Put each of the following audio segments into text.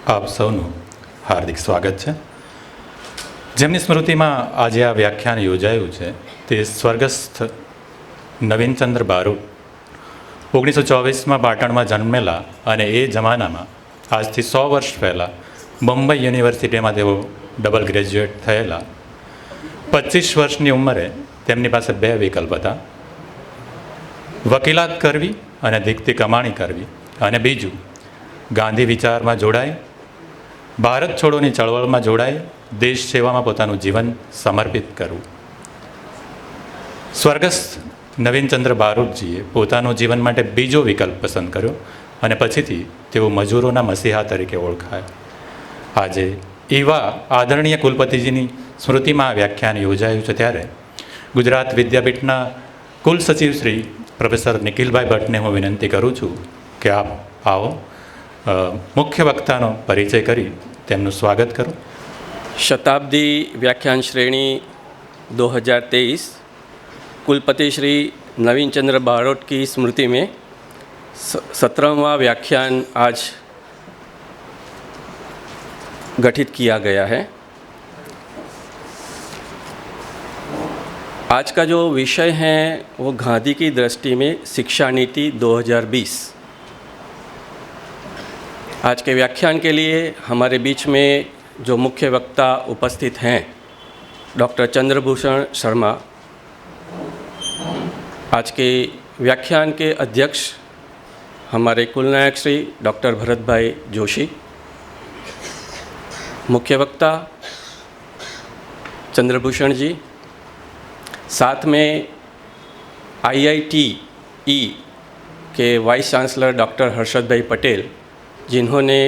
આપ સૌનું હાર્દિક સ્વાગત છે. જેમની સ્મૃતિમાં આજે આ વ્યાખ્યાન યોજાયું છે તે સ્વર્ગસ્થ નવીનચંદ્ર બારોટ 1924માં પાટણમાં જન્મેલા અને એ જમાનામાં આજથી 100 વર્ષ પહેલાં મુંબઈ યુનિવર્સિટીમાં તેઓ ડબલ ગ્રેજ્યુએટ થયેલા. 25 વર્ષની ઉંમરે તેમની પાસે 2 વિકલ્પ હતા: વકીલાત કરવી અને દીકતી કમાણી કરવી, અને બીજું ગાંધી વિચારમાં જોડાઈ, ભારત છોડોની ચળવળમાં જોડાઈ, દેશ સેવામાં પોતાનું જીવન સમર્પિત કરવું. સ્વર્ગસ્થ નવીનચંદ્ર બારોટજીએ પોતાનું જીવન માટે બીજો વિકલ્પ પસંદ કર્યો અને પછીથી તેઓ મજૂરોના મસીહા તરીકે ઓળખાયા. આજે એવા આદરણીય કુલપતિજીની સ્મૃતિમાં આ વ્યાખ્યાન યોજાયું છે ત્યારે ગુજરાત વિદ્યાપીઠના કુલ સચિવ શ્રી પ્રોફેસર નિખિલભાઈ ભટ્ટને હું વિનંતી કરું છું કે આપ આવો, મુખ્ય વક્તાનો પરિચય કરી તેમનું સ્વાગત કરો. शताब्दी व्याख्यान श्रेणी 2023 कुलपति श्री नवीन चंद्र बारोट की स्मृति में 17वां व्याख्यान आज गठित किया गया है. आज का जो विषय है वो गांधी की दृष्टि में शिक्षा नीति 2020. आज के व्याख्यान के लिए हमारे बीच में जो मुख्य वक्ता उपस्थित हैं, डॉक्टर चंद्रभूषण शर्मा, आज के व्याख्यान के अध्यक्ष हमारे कुलनायक श्री डॉक्टर भरतभाई जोशी, मुख्य वक्ता चंद्रभूषण जी, साथ में IITE के वाइस चांसलर डॉक्टर हर्षद भाई पटेल, जिन्होंने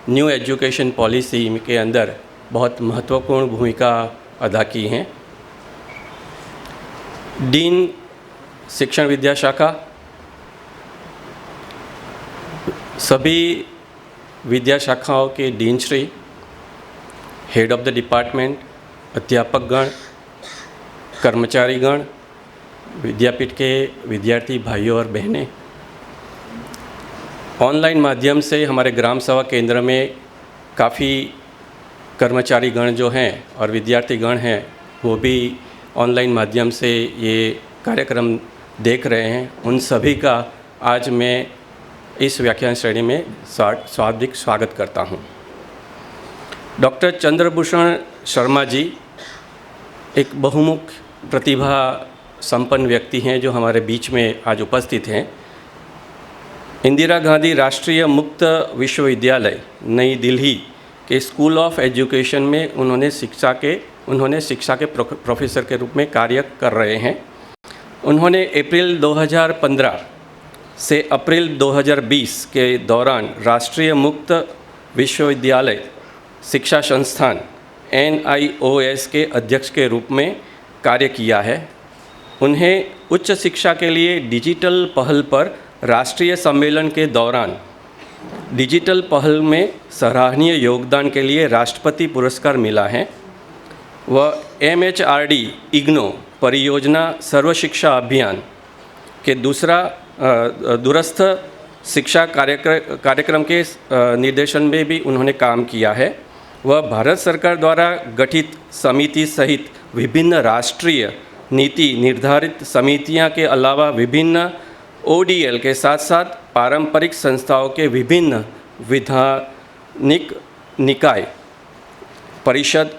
न्यू एजुकेशन पॉलिसी के अंदर बहुत महत्वपूर्ण भूमिका अदा की हैं, डीन शिक्षण विद्या शाखा, सभी विद्या शाखाओं के dean Shri, head of the department, अध्यापकगण, कर्मचारीगण, विद्यापीठ के विद्यार्थी भाइयों और बहनें, ऑनलाइन माध्यम से हमारे ग्राम सभा केंद्र में काफ़ी कर्मचारी गण जो हैं और विद्यार्थी गण हैं वो भी ऑनलाइन माध्यम से ये कार्यक्रम देख रहे हैं. उन सभी का आज मैं इस व्याख्यान श्रेणी में स्वागत करता हूँ. डॉक्टर चंद्रभूषण शर्मा जी एक बहुमुख प्रतिभा संपन्न व्यक्ति हैं जो हमारे बीच में आज उपस्थित हैं. इंदिरा गांधी राष्ट्रीय मुक्त विश्वविद्यालय नई दिल्ली के स्कूल ऑफ एजुकेशन में उन्होंने शिक्षा के प्रोफेसर के रूप में कार्य कर रहे हैं. उन्होंने अप्रैल 2015 से अप्रैल 2020 के दौरान राष्ट्रीय मुक्त विश्वविद्यालय शिक्षा संस्थान NIOS के अध्यक्ष के रूप में कार्य किया है. उन्हें उच्च शिक्षा के लिए डिजिटल पहल पर राष्ट्रीय सम्मेलन के दौरान डिजिटल पहल में सराहनीय योगदान के लिए राष्ट्रपति पुरस्कार मिला है. वह MHRD IGNO परियोजना सर्व शिक्षा अभियान के दूरस्थ शिक्षा कार्यक्रम के निर्देशन में भी उन्होंने काम किया है. वह भारत सरकार द्वारा गठित समिति सहित विभिन्न राष्ट्रीय नीति निर्धारित समितियां के अलावा विभिन्न ODL के साथ साथ पारंपरिक संस्थाओं के विभिन्न विधानिक निकाय, परिषद,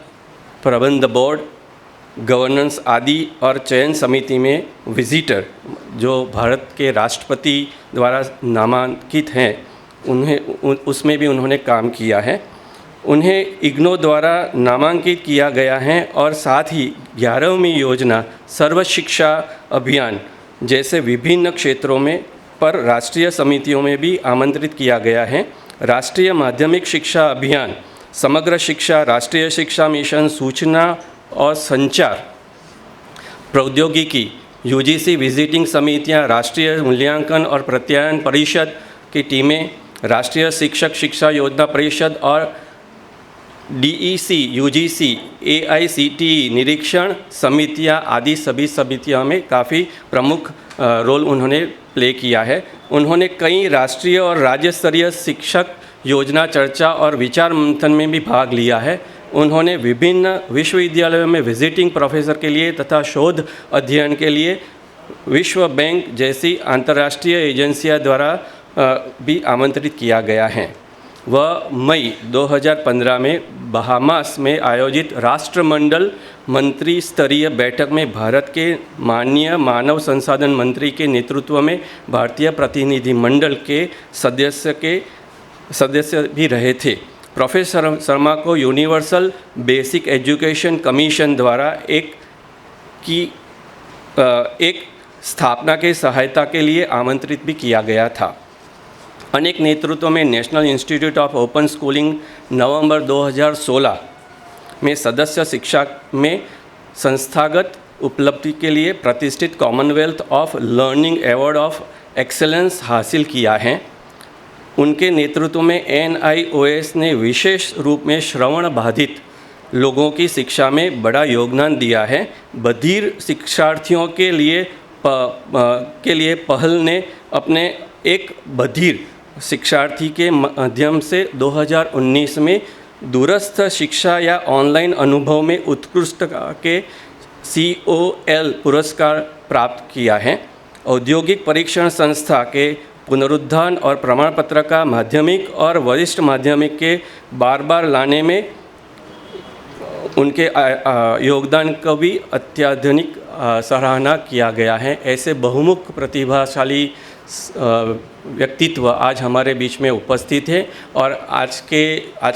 प्रबंध बोर्ड, गवर्नेंस आदि और चयन समिति में विजिटर जो भारत के राष्ट्रपति द्वारा नामांकित हैं उसमें भी उन्होंने काम किया है. उन्हें IGNO द्वारा नामांकित किया गया है और साथ ही 11वीं योजना सर्व शिक्षा अभियान जैसे विभिन्न क्षेत्रों में पर राष्ट्रीय समितियों में भी आमंत्रित किया गया है. राष्ट्रीय माध्यमिक शिक्षा अभियान, समग्र शिक्षा, राष्ट्रीय शिक्षा मिशन, सूचना और संचार प्रौद्योगिकी, UGC विजिटिंग समितियां, राष्ट्रीय मूल्यांकन और प्रत्यायन परिषद की टीमें, राष्ट्रीय शिक्षक शिक्षा योजना परिषद और DEC, UGC, AICTE निरीक्षण समितियां आदि सभी समितियों में काफ़ी प्रमुख रोल उन्होंने प्ले किया है. उन्होंने कई राष्ट्रीय और राज्य स्तरीय शिक्षक योजना चर्चा और विचार मंथन में भी भाग लिया है। उन्होंने विभिन्न विश्वविद्यालयों में विजिटिंग प्रोफेसर के लिए तथा शोध अध्ययन के लिए विश्व बैंक जैसी अंतर्राष्ट्रीय एजेंसियों द्वारा भी आमंत्रित किया गया है। वह मई 2015 में बहामास में आयोजित राष्ट्रमंडल मंत्री स्तरीय बैठक में भारत के माननीय मानव संसाधन मंत्री के नेतृत्व में भारतीय प्रतिनिधिमंडल के सदस्य भी रहे थे। प्रोफेसर शर्मा को यूनिवर्सल बेसिक एजुकेशन कमीशन द्वारा एक स्थापना के सहायता के लिए आमंत्रित भी किया गया था। अनेक नेतृत्व में national institute of open schooling नवंबर 2016 में सदस्य शिक्षा में संस्थागत उपलब्धि के लिए प्रतिष्ठित Commonwealth of learning award of excellence हासिल किया है। उनके नेतृत्व में NIOS ने विशेष रूप में श्रवण बाधित लोगों की शिक्षा में बड़ा योगदान दिया है। बधिर शिक्षार्थियों के लिए पहल ने अपने एक बधिर शिक्षार्थी के माध्यम से 2019 में दूरस्थ शिक्षा या ऑनलाइन अनुभव में उत्कृष्ट के COL पुरस्कार प्राप्त किया है। औद्योगिक परीक्षण संस्था के पुनरुत्थान और प्रमाण पत्र का माध्यमिक और वरिष्ठ माध्यमिक के बार लाने में उनके योगदान को भी अत्याधुनिक सराहना किया गया है। ऐसे बहुमुख प्रतिभाशाली व्यक्तित्व आज हमारे बीच में उपस्थित है और आज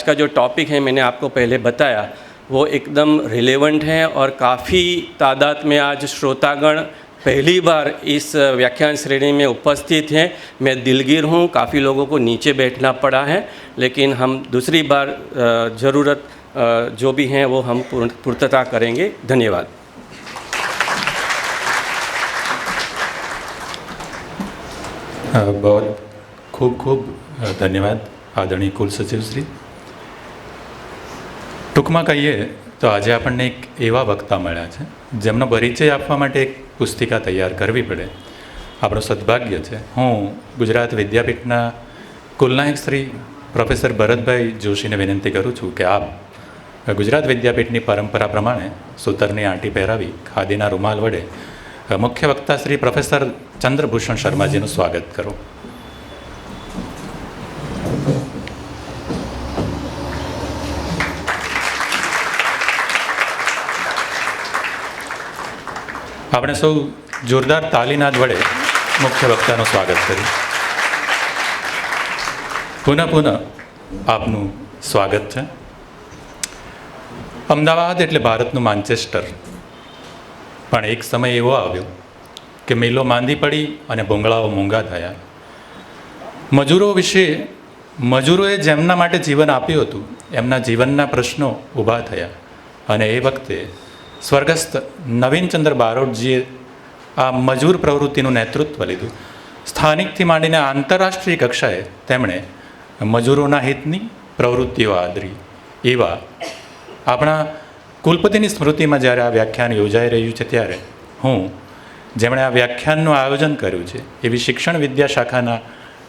का जो टॉपिक है मैंने आपको पहले बताया वो एकदम रिलेवेंट है और काफ़ी तादाद में आज श्रोतागण पहली बार इस व्याख्यान श्रेणी में उपस्थित हैं। मैं दिलगीर हूँ, काफ़ी लोगों को नीचे बैठना पड़ा है, लेकिन हम दूसरी बार ज़रूरत जो भी हैं वो हम पूर्तता करेंगे। धन्यवाद। बहुत ખૂબ ધન્યવાદ આદરણીય કુલસચિવ શ્રી। ટૂંકમાં કહીએ તો આજે આપણને એક એવા વક્તા મળ્યા છે જેમનો પરિચય આપવા માટે એક પુસ્તિકા તૈયાર કરવી પડે, આપણું સદભાગ્ય છે। હું ગુજરાત વિદ્યાપીઠના કુલનાયક શ્રી પ્રોફેસર ભરતભાઈ જોશીને વિનંતી કરું છું કે આપ ગુજરાત વિદ્યાપીઠની પરંપરા પ્રમાણે સૂતરની આંટી પહેરાવી ખાદીના રૂમાલ વડે મુખ્ય વક્તા શ્રી પ્રોફેસર ચંદ્રભૂષણ શર્માજીનું સ્વાગત કરો। આપણે સૌ જોરદાર તાલીનાદ વડે મુખ્ય વક્તાનું સ્વાગત કર્યું। પુનઃ આપનું સ્વાગત છે। અમદાવાદ એટલે ભારતનું માન્ચેસ્ટર, પણ એક સમય એવો આવ્યો કે મિલો માંદી પડી અને ભૂંગળાઓ મૂંગા થયા। મજૂરોએ જેમના માટે જીવન આપ્યું હતું એમના જીવનના પ્રશ્નો ઊભા થયા અને એ વખતે સ્વર્ગસ્થ નવીનચંદ્ર બારોટજીએ આ મજૂર પ્રવૃત્તિનું નેતૃત્વ લીધું। સ્થાનિકથી માંડીને આંતરરાષ્ટ્રીય કક્ષાએ તેમણે મજૂરોના હિતની પ્રવૃત્તિઓ આદરી। એવા આપણા કુલપતિની સ્મૃતિમાં જ્યારે આ વ્યાખ્યાન યોજાઈ રહ્યું છે ત્યારે હું જેમણે આ વ્યાખ્યાનનું આયોજન કર્યું છે એવી શિક્ષણ વિદ્યા શાખાના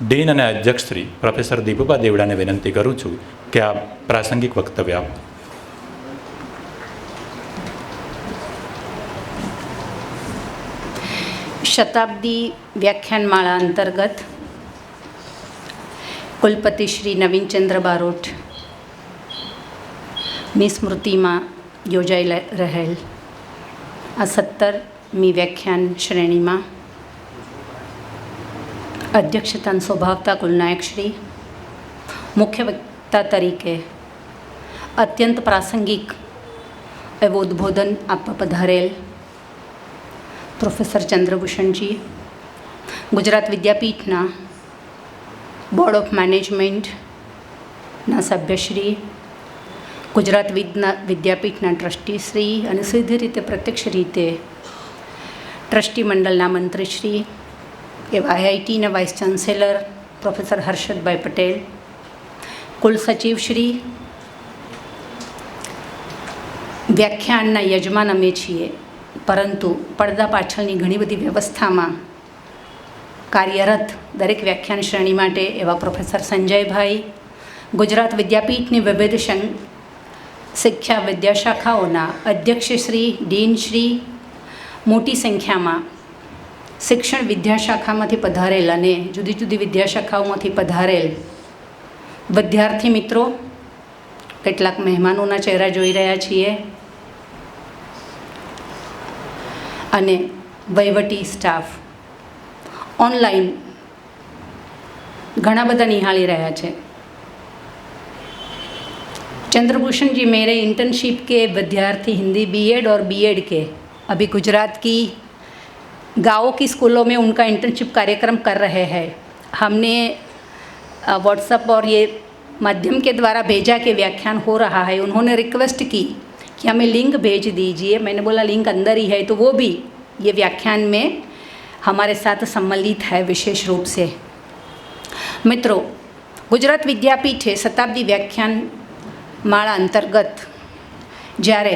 ડીન અને અધ્યક્ષ શ્રી પ્રોફેસર દીપુભા દેવડાને વિનંતી કરું છું કે આ પ્રાસંગિક વક્તવ્ય આપો। शताब्दी व्याख्यानमाला अंतर्गत कुलपति श्री नवीनचंद्र बारोट ની સ્મૃતિમાં યોજાઈ રહેલ આ 17મી વ્યાખ્યાન શ્રેણીમાં અધ્યક્ષતાને શોભાવતા કુલનાયક શ્રી, મુખ્ય વક્તા તરીકે અત્યંત પ્રાસંગિક એવું ઉદ્બોધન આપવા પધારેલ પ્રોફેસર ચંદ્રભૂષણજી, ગુજરાત વિદ્યાપીઠના બોર્ડ ઓફ મેનેજમેન્ટના સભ્યશ્રી, ગુજરાત વિદ્યાપીઠના ટ્રસ્ટીશ્રી અને સીધી રીતે પ્રત્યક્ષ રીતે ટ્રસ્ટી મંડળના મંત્રીશ્રી એવા IITના vice chancellor professor Harshadbhai Patel, કુલસચિવશ્રી, વ્યાખ્યાનના યજમાન અમે છીએ, પરંતુ પડદા પાછળની ઘણી બધી વ્યવસ્થામાં કાર્યરત દરેક વ્યાખ્યાન શ્રેણી માટે એવા પ્રોફેસર સંજયભાઈ, ગુજરાત વિદ્યાપીઠની વિવિધ શિક્ષા વિદ્યાશાખાઓના અધ્યક્ષશ્રી, ડીનશ્રી, મોટી સંખ્યામાં શિક્ષણ વિદ્યાશાખામાંથી પધારેલ અને જુદી જુદી વિદ્યાશાખાઓમાંથી પધારેલ વિદ્યાર્થી મિત્રો, કેટલાક મહેમાનોના ચહેરા જોઈ રહ્યા છીએ અને વહીવટી સ્ટાફ ઓનલાઈન घना बदा निहाली रहा है। चंद्रभूषण जी मेरे इंटर्नशिप के विद्यार्थी हिंदी बीएड और बीएड के अभी गुजरात की गाँवों की स्कूलों में उनका इंटर्नशिप कार्यक्रम कर रहे हैं। हमने व्हाट्सएप और ये माध्यम के द्वारा भेजा कि व्याख्यान हो रहा है। उन्होंने रिक्वेस्ट की कि हमें लिंक भेज दीजिए। मैंने बोला लिंक अंदर ही है, तो वो भी ये व्याख्यान में हमारे साथ सम्मिलित है विशेष रूप से। मित्रों, गुजरात विद्यापीठे शताब्दी व्याख्यान माळा अंतर्गत જ્યારે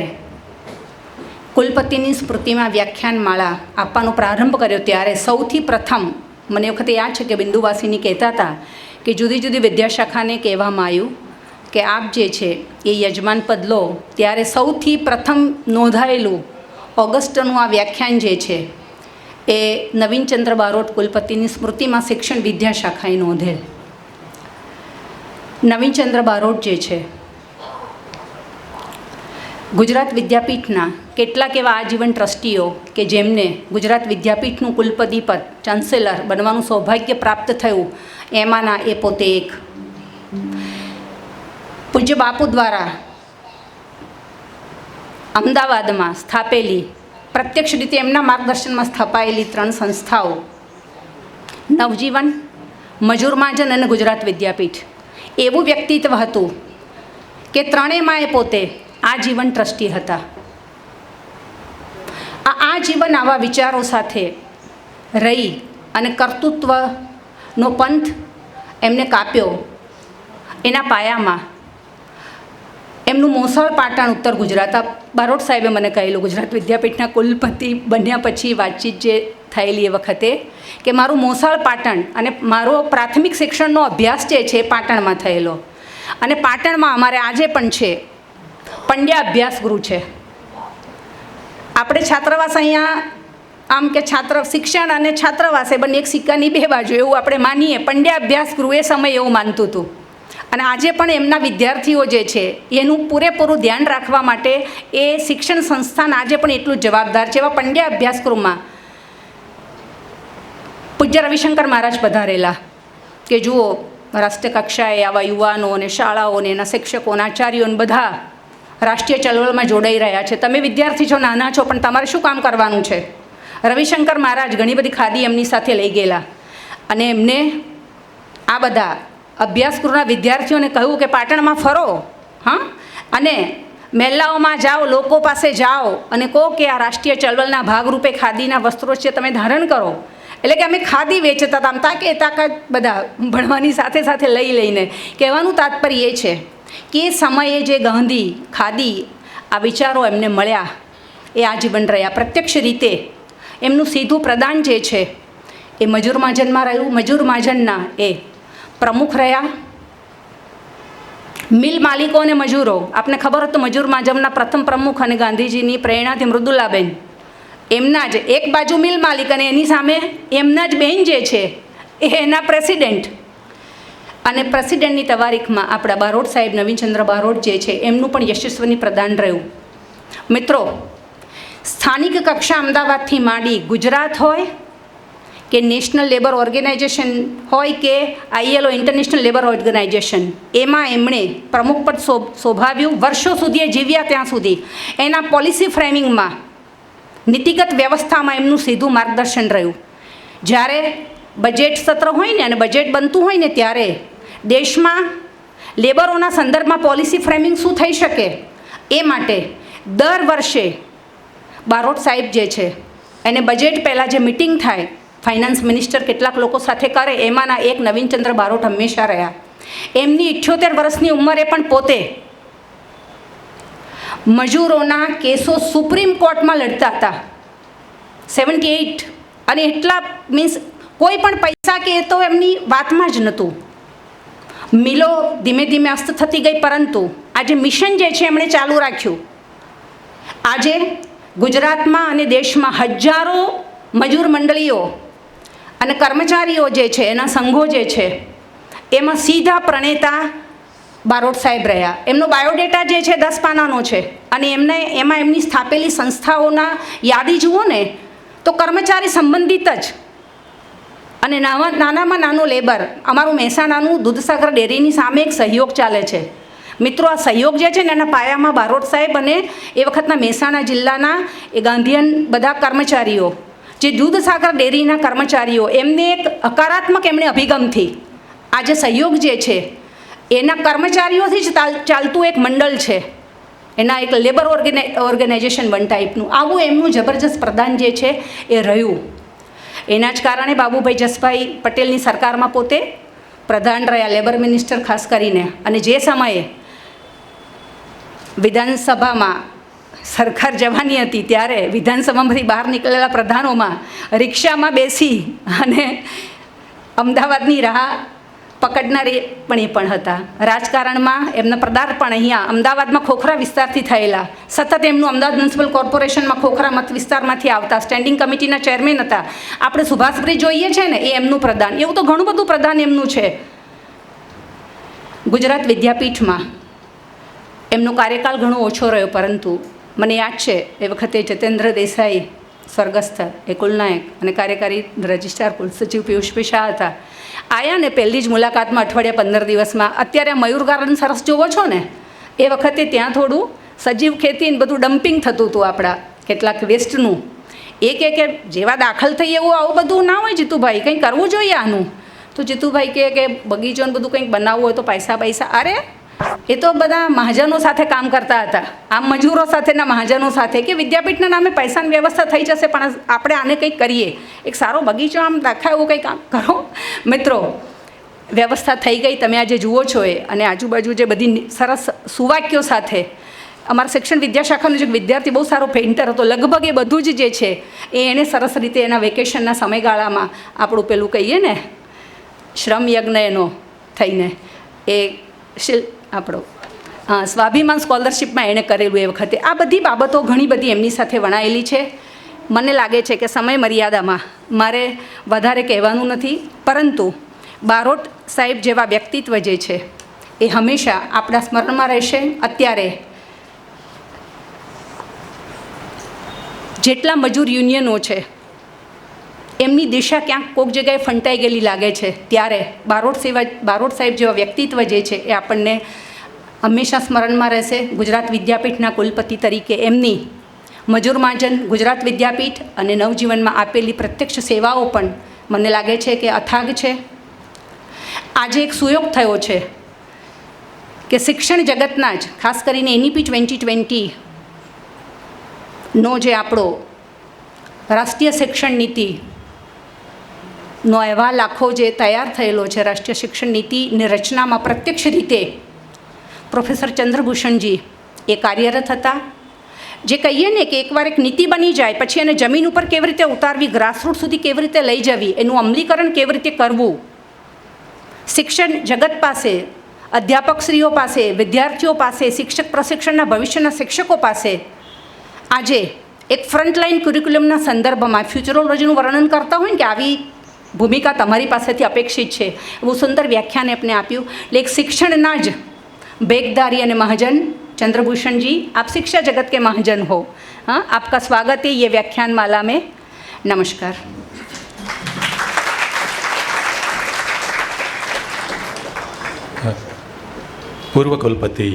કુલપતિની સ્મૃતિમાં વ્યાખ્યાનમાળા આપવાનો પ્રારંભ કર્યો ત્યારે સૌથી પ્રથમ મને એ વખતે યાદ છે કે બિંદુવાસીની કહેતા હતા કે જુદી જુદી વિદ્યાશાખાને કહેવામાં આવ્યું કે આપ જે છે એ યજમાન પદ લો, ત્યારે સૌથી પ્રથમ નોંધાયેલું ઓગસ્ટનું આ વ્યાખ્યાન જે છે એ નવીનચંદ્ર બારોટ કુલપતિની સ્મૃતિમાં શિક્ષણ વિદ્યાશાખાએ નોંધેલ. નવીનચંદ્ર બારોટ જે છે ગુજરાત વિદ્યાપીઠના કેટલાક એવા આજીવન ટ્રસ્ટીઓ કે જેમને ગુજરાત વિદ્યાપીઠનું કુલપતિ પદ ચાન્સેલર બનવાનું સૌભાગ્ય પ્રાપ્ત થયું, એમાંના એ પોતે એક. પૂજ્ય બાપુ દ્વારા અમદાવાદમાં સ્થાપેલી, પ્રત્યક્ષ રીતે એમના માર્ગદર્શનમાં સ્થપાયેલી 3 સંસ્થાઓ નવજીવન, મજૂર મહાજન અને ગુજરાત વિદ્યાપીઠ એવું વ્યક્તિત્વ હતું કે ત્રણેયમાં એ પોતે આજીવન ટ્રસ્ટી હતા. આજીવન આવા વિચારો સાથે રહી અને કર્તૃત્વનો પંથ એમને કાપ્યો. એના પાયામાં એમનું મોસાળ પાટણ ઉત્તર ગુજરાત, બારોટ સાહેબે મને કહેલું ગુજરાત વિદ્યાપીઠના કુલપતિ બન્યા પછી વાતચીત જે થયેલી એ વખતે કે મારું મોસાળ પાટણ અને મારો પ્રાથમિક શિક્ષણનો અભ્યાસ જે છે પાટણમાં થયેલો, અને પાટણમાં અમારે આજે પણ છે પંડ્યા અભ્યાસ ગૃહ છે. આપણે છાત્રાવાસ અહીંયા આમ કે છાત્ર શિક્ષણ અને છાત્રાવાસ એ બંને એક સિક્કાની બે બાજુ એવું આપણે માનીએ. પંડ્યા અભ્યાસ ગૃહ એ સમય એવું માનતું હતું, અને આજે પણ એમના વિદ્યાર્થીઓ જે છે એનું પૂરેપૂરું ધ્યાન રાખવા માટે એ શિક્ષણ સંસ્થાન આજે પણ એટલું જ જવાબદાર છે. એવા પંડ્યા અભ્યાસક્રમમાં પૂજ્ય રવિશંકર મહારાજ પધારેલા કે જુઓ રાષ્ટ્રીય કક્ષાએ આવા યુવાનો અને શાળાઓને એના શિક્ષકો અને આચાર્યોને બધા રાષ્ટ્રીય ચળવળમાં જોડાઈ રહ્યા છે. તમે વિદ્યાર્થી છો, નાના છો, પણ તમારે શું કામ કરવાનું છે? રવિશંકર મહારાજ ઘણી બધી ખાદી એમની સાથે લઈ ગયેલા અને એમને આ બધા અભ્યાસગૃહના વિદ્યાર્થીઓને કહ્યું કે પાટણમાં ફરો, હા, અને મેલાઓમાં જાઓ, લોકો પાસે જાઓ અને કહો કે આ રાષ્ટ્રીય ચળવળના ભાગરૂપે ખાદીના વસ્ત્રો છે તમે ધારણ કરો. એટલે કે અમે ખાદી વેચતા હતા, આમ તાકે તાકાત બધા ભણવાની સાથે સાથે લઈને. કહેવાનું તાત્પર્ય એ છે કે એ સમયે જે ગાંધી ખાદી આ વિચારો એમને મળ્યા એ આજીવન રહ્યા. પ્રત્યક્ષ રીતે એમનું સીધું પ્રદાન જે છે એ મજૂર મહાજનમાં રહ્યું. મજૂર મહાજનના એ પ્રમુખ રહ્યા. મિલ માલિકો અને મજૂરો, આપને ખબર હોય તો મજૂર મહાજનના પ્રથમ પ્રમુખ અને ગાંધીજીની પ્રેરણાથી મૃદુલાબેન, એમના જ એક બાજુ મિલ માલિક અને એની સામે એમના જ બહેન જે છે એ એના પ્રેસિડેન્ટ. અને પ્રેસિડેન્ટની તવારીખમાં આપણા બારોટ સાહેબ નવીનચંદ્ર બારોટ જે છે એમનું પણ યશસ્વીની પ્રદાન રહ્યું. મિત્રો, સ્થાનિક કક્ષા અમદાવાદથી માંડી ગુજરાત હોય કે નેશનલ લેબર ઓર્ગેનાઇઝેશન હોય કે ILO ઇન્ટરનેશનલ લેબર ઓર્ગેનાઇઝેશન, એમાં એમણે પ્રમુખ પદ શોભાવ્યું. વર્ષો સુધી એ જીવ્યા ત્યાં સુધી એના પોલિસી ફ્રેમિંગમાં, નીતિગત વ્યવસ્થામાં એમનું સીધું માર્ગદર્શન રહ્યું. જ્યારે બજેટ સત્ર હોય ને અને બજેટ બનતું હોય ને ત્યારે દેશમાં લેબરોના સંદર્ભમાં પોલિસી ફ્રેમિંગ શું થઈ શકે એ માટે દર વર્ષે બારોટ સાહેબ જે છે એને બજેટ પહેલાં જે મિટિંગ થાય, ફાઇનાન્સ મિનિસ્ટર કેટલાક લોકો સાથે કરે, એમાંના એક નવીનચંદ્ર બારોટ હંમેશા રહ્યા. એમની 78 વર્ષની ઉંમરે પણ પોતે મજૂરોના કેસો સુપ્રીમ કોર્ટમાં લડતા હતા. 78, અને એટલા મીન્સ કોઈ પણ પૈસા કે એ તો એમની વાતમાં જ નહોતું. મિલો ધીમે ધીમે અસ્ત થતી ગઈ, પરંતુ આજે મિશન જે છે એમણે ચાલુ રાખ્યું. આજે ગુજરાતમાં અને દેશમાં હજારો મજૂર મંડળીઓ અને કર્મચારીઓ જે છે, એના સંઘો જે છે, એમાં સીધા પ્રણેતા બારોટ સાહેબ રહ્યા. એમનો બાયોડેટા જે છે 10 પાનાનો છે, અને એમાં એમની સ્થાપેલી સંસ્થાઓના યાદી જુઓ ને તો કર્મચારી સંબંધિત જ. અને નાનામાં નાનું લેબર, અમારું મહેસાણાનું દૂધસાગર ડેરીની સામે એક સહયોગ ચાલે છે. મિત્રો, આ સહયોગ જે છે ને એના પાયામાં બારોટ સાહેબ અને એ વખતના મહેસાણા જિલ્લાના એ ગાંધીયન બધા કર્મચારીઓ, જે દૂધસાગર ડેરીના કર્મચારીઓ, એમને એક હકારાત્મક એમણે અભિગમથી આજે સહયોગ જે છે એના કર્મચારીઓથી જ ચાલતું એક મંડળ છે, એના એક લેબર ઓર્ગેનાઇઝેશન વન ટાઈપનું. આવું એમનું જબરજસ્ત પ્રદાન જે છે એ રહ્યું. એના જ કારણે બાબુભાઈ જસભાઈ પટેલની સરકારમાં પોતે પ્રધાન રહ્યા, લેબર મિનિસ્ટર ખાસ કરીને. અને જે સમયે વિધાનસભામાં સરકાર જવાની હતી ત્યારે વિધાનસભામાંથી બહાર નીકળેલા પ્રધાનોમાં રિક્ષામાં બેસી અને અમદાવાદની રાહ પકડનારી પણ એ પણ હતા. રાજકારણમાં એમના પદાર્પણ અહીંયા અમદાવાદમાં ખોખરા વિસ્તારથી થયેલા. સતત એમનું અમદાવાદ મ્યુનિસિપલ કોર્પોરેશનમાં ખોખરા મત વિસ્તારમાંથી આવતા સ્ટેન્ડિંગ કમિટીના ચેરમેન હતા. આપણે સુભાષભાઈ જોઈએ છે ને, એ એમનું પ્રદાન. એવું તો ઘણું બધું પ્રદાન એમનું છે. ગુજરાત વિદ્યાપીઠમાં એમનો કાર્યકાળ ઘણો ઓછો રહ્યો, પરંતુ મને યાદ છે એ વખતે જતેન્દ્ર દેસાઈ સ્વર્ગસ્થ, એ કુલનાયક અને કાર્યકારી રજિસ્ટ્રાર કુલસચિવ પિયુષભાઈ શાહ હતા. આયા ને પહેલી જ મુલાકાતમાં અઠવાડિયા 15 દિવસમાં. અત્યારે મયુર ગાર્ડન સરસ જોવો છો ને, એ વખતે ત્યાં થોડું સજીવ ખેતી ને બધું ડમ્પિંગ થતું હતું આપણા કેટલાક વેસ્ટનું. એ કે જેવા દાખલ થઈ એવું આવું બધું ના હોય જીતુભાઈ, કંઈક કરવું જોઈએ આનું. તો જીતુભાઈ કે બગીચો ને બધું કંઈક બનાવવું હોય તો પૈસા. અરે એ તો બધા મહાજનો સાથે કામ કરતા હતા, આમ મજૂરો સાથેના મહાજનો સાથે, કે વિદ્યાપીઠના નામે પૈસાની વ્યવસ્થા થઈ જશે, પણ આપણે આને કંઈક કરીએ, એક સારો બગીચો આમ દાખા એવું કંઈક કામ કરો. મિત્રો, વ્યવસ્થા થઈ ગઈ, તમે આજે જુઓ છો એ. અને આજુબાજુ જે બધી સરસ સુવાક્યો સાથે અમારા શિક્ષણ વિદ્યાશાખાનો જે વિદ્યાર્થી બહુ સારો પેઇન્ટર હતો, લગભગ એ બધું જ જે છે એ એણે સરસ રીતે એના વેકેશનના સમયગાળામાં આપણું પેલું કહીએ ને શ્રમ યજ્ઞ એનો થઈને એ આપણો સ્વાભિમાન સ્કોલરશિપમાં એણે કરેલું એ વખતે. આ બધી બાબતો ઘણી બધી એમની સાથે વણાયેલી છે. મને લાગે છે કે સમય મર્યાદામાં મારે વધારે કહેવાનું નથી, પરંતુ બારોટ સાહેબ જેવા વ્યક્તિત્વ જે છે એ હંમેશા આપણા સ્મરણમાં રહેશે. અત્યારે જેટલા મજૂર યુનિયનો છે એમની દિશા ક્યાંક કોઈક જગ્યાએ ફંટાઈ ગયેલી લાગે છે, ત્યારે બારોટ સાહેબ જેવા વ્યક્તિત્વ જે છે એ આપણને હંમેશા સ્મરણમાં રહેશે. ગુજરાત વિદ્યાપીઠના કુલપતિ તરીકે એમની મજૂર મહાજન, ગુજરાત વિદ્યાપીઠ અને નવજીવનમાં આપેલી પ્રત્યક્ષ સેવાઓ પણ મને લાગે છે કે અથાગ છે. આજે એક સુયોગ થયો છે કે શિક્ષણ જગતના જ, ખાસ કરીને NEP 2020 નો જે આપણો રાષ્ટ્રીય શિક્ષણ નીતિનો અહેવાલ આખો જે તૈયાર થયેલો છે, રાષ્ટ્રીય શિક્ષણ નીતિની રચનામાં પ્રત્યક્ષ રીતે પ્રોફેસર ચંદ્રભૂષણજી એ કાર્યરત હતા. જે કહીએ ને કે એકવાર એક નીતિ બની જાય પછી એને જમીન ઉપર કેવી રીતે ઉતારવી, ગ્રાસરૂટ સુધી કેવી રીતે લઈ જવી, એનું અમલીકરણ કેવી રીતે કરવું, શિક્ષણ જગત પાસે, અધ્યાપકશ્રીઓ પાસે, વિદ્યાર્થીઓ પાસે, શિક્ષક પ્રશિક્ષણના ભવિષ્યના શિક્ષકો પાસે આજે એક ફ્રન્ટલાઇન કરિક્યુલમના સંદર્ભમાં ફ્યુચરોલોજીનું વર્ણન કરતા હોય ને કે આવી ભૂમિકા તમારી પાસેથી અપેક્ષિત છે, એવું સુંદર વ્યાખ્યાન એમને આપ્યું. એટલે એક શિક્ષણના જ બેગદારી અને મહાજન चंद्रभूषण जी, आप शिक्षा जगत के महाजन हो. हाँ, आपका स्वागत है ये व्याख्यान माला में. नमस्कार. પૂર્વ કુલપતિ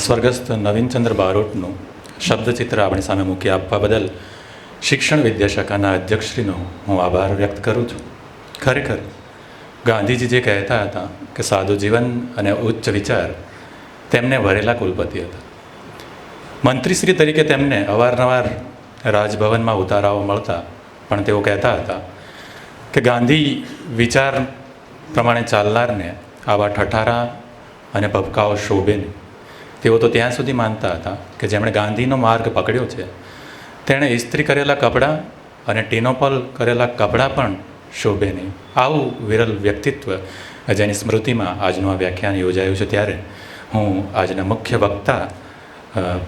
સ્વર્ગસ્થ નવીનચંદ્ર બારોટનું શબ્દચિત્ર આપણી સામે મૂકી આપવા બદલ શિક્ષણ વિદ્યાશાખાના અધ્યક્ષશ્રીનો હું આભાર વ્યક્ત કરું છું. ખરેખર ગાંધીજી જે કહેતા હતા કે સાદું જીવન અને ઉચ્ચ વિચાર તેમને ભરેલા કુલપતિ હતા. મંત્રીશ્રી તરીકે તેમને અવારનવાર રાજભવનમાં ઉતારાઓ મળતા, પણ તેઓ કહેતા હતા કે ગાંધી વિચાર પ્રમાણે ચાલનારને આવા ઠઠારા અને ભપકાઓ શોભે નહીં. તેઓ તો ત્યાં સુધી માનતા હતા કે જેમણે ગાંધીનો માર્ગ પકડ્યો છે તેણે ઇસ્ત્રી કરેલા કપડાં અને ટીનોપલ કરેલા કપડાં પણ શોભે નહીં. આવું વિરલ વ્યક્તિત્વ જેની સ્મૃતિમાં આજનું આ વ્યાખ્યાન યોજાયું છે, ત્યારે હું આજના મુખ્ય વક્તા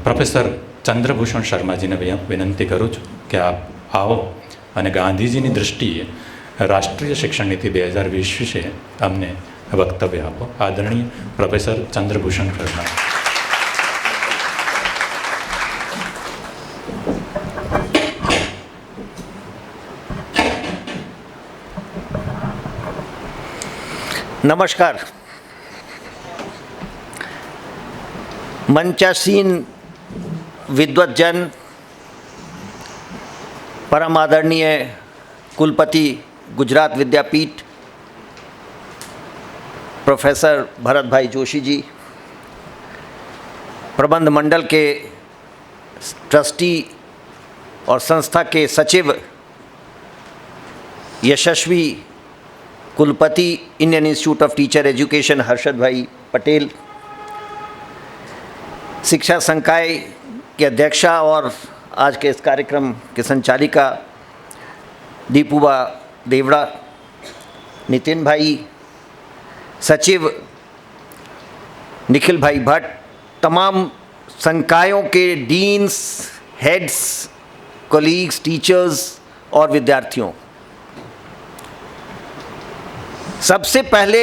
પ્રોફેસર ચંદ્રભૂષણ શર્માજીને વિનંતી કરું છું કે આપ આવો અને ગાંધીજીની દૃષ્ટિએ રાષ્ટ્રીય શિક્ષણ નીતિ 2020 વિશે અમને વક્તવ્ય આપો. આદરણીય પ્રોફેસર ચંદ્રભૂષણ શર્મા. नमस्कार. मंचासीन विद्वतजन, परम आदरणीय कुलपति गुजरात विद्यापीठ प्रोफेसर भरत भाई जोशी जी, प्रबंध मंडल के ट्रस्टी और संस्था के सचिव यशस्वी कुलपति Indian institute of teacher education Harshad भाई पटेल, शिक्षा संकाय के अध्यक्षा और आज के इस कार्यक्रम के संचालिका दीपूबा देवड़ा, नितिन भाई, सचिव निखिल भाई भट्ट, तमाम संकायों के डीन्स, हेड्स, कोलीग्स, टीचर्स और विद्यार्थियों, सबसे पहले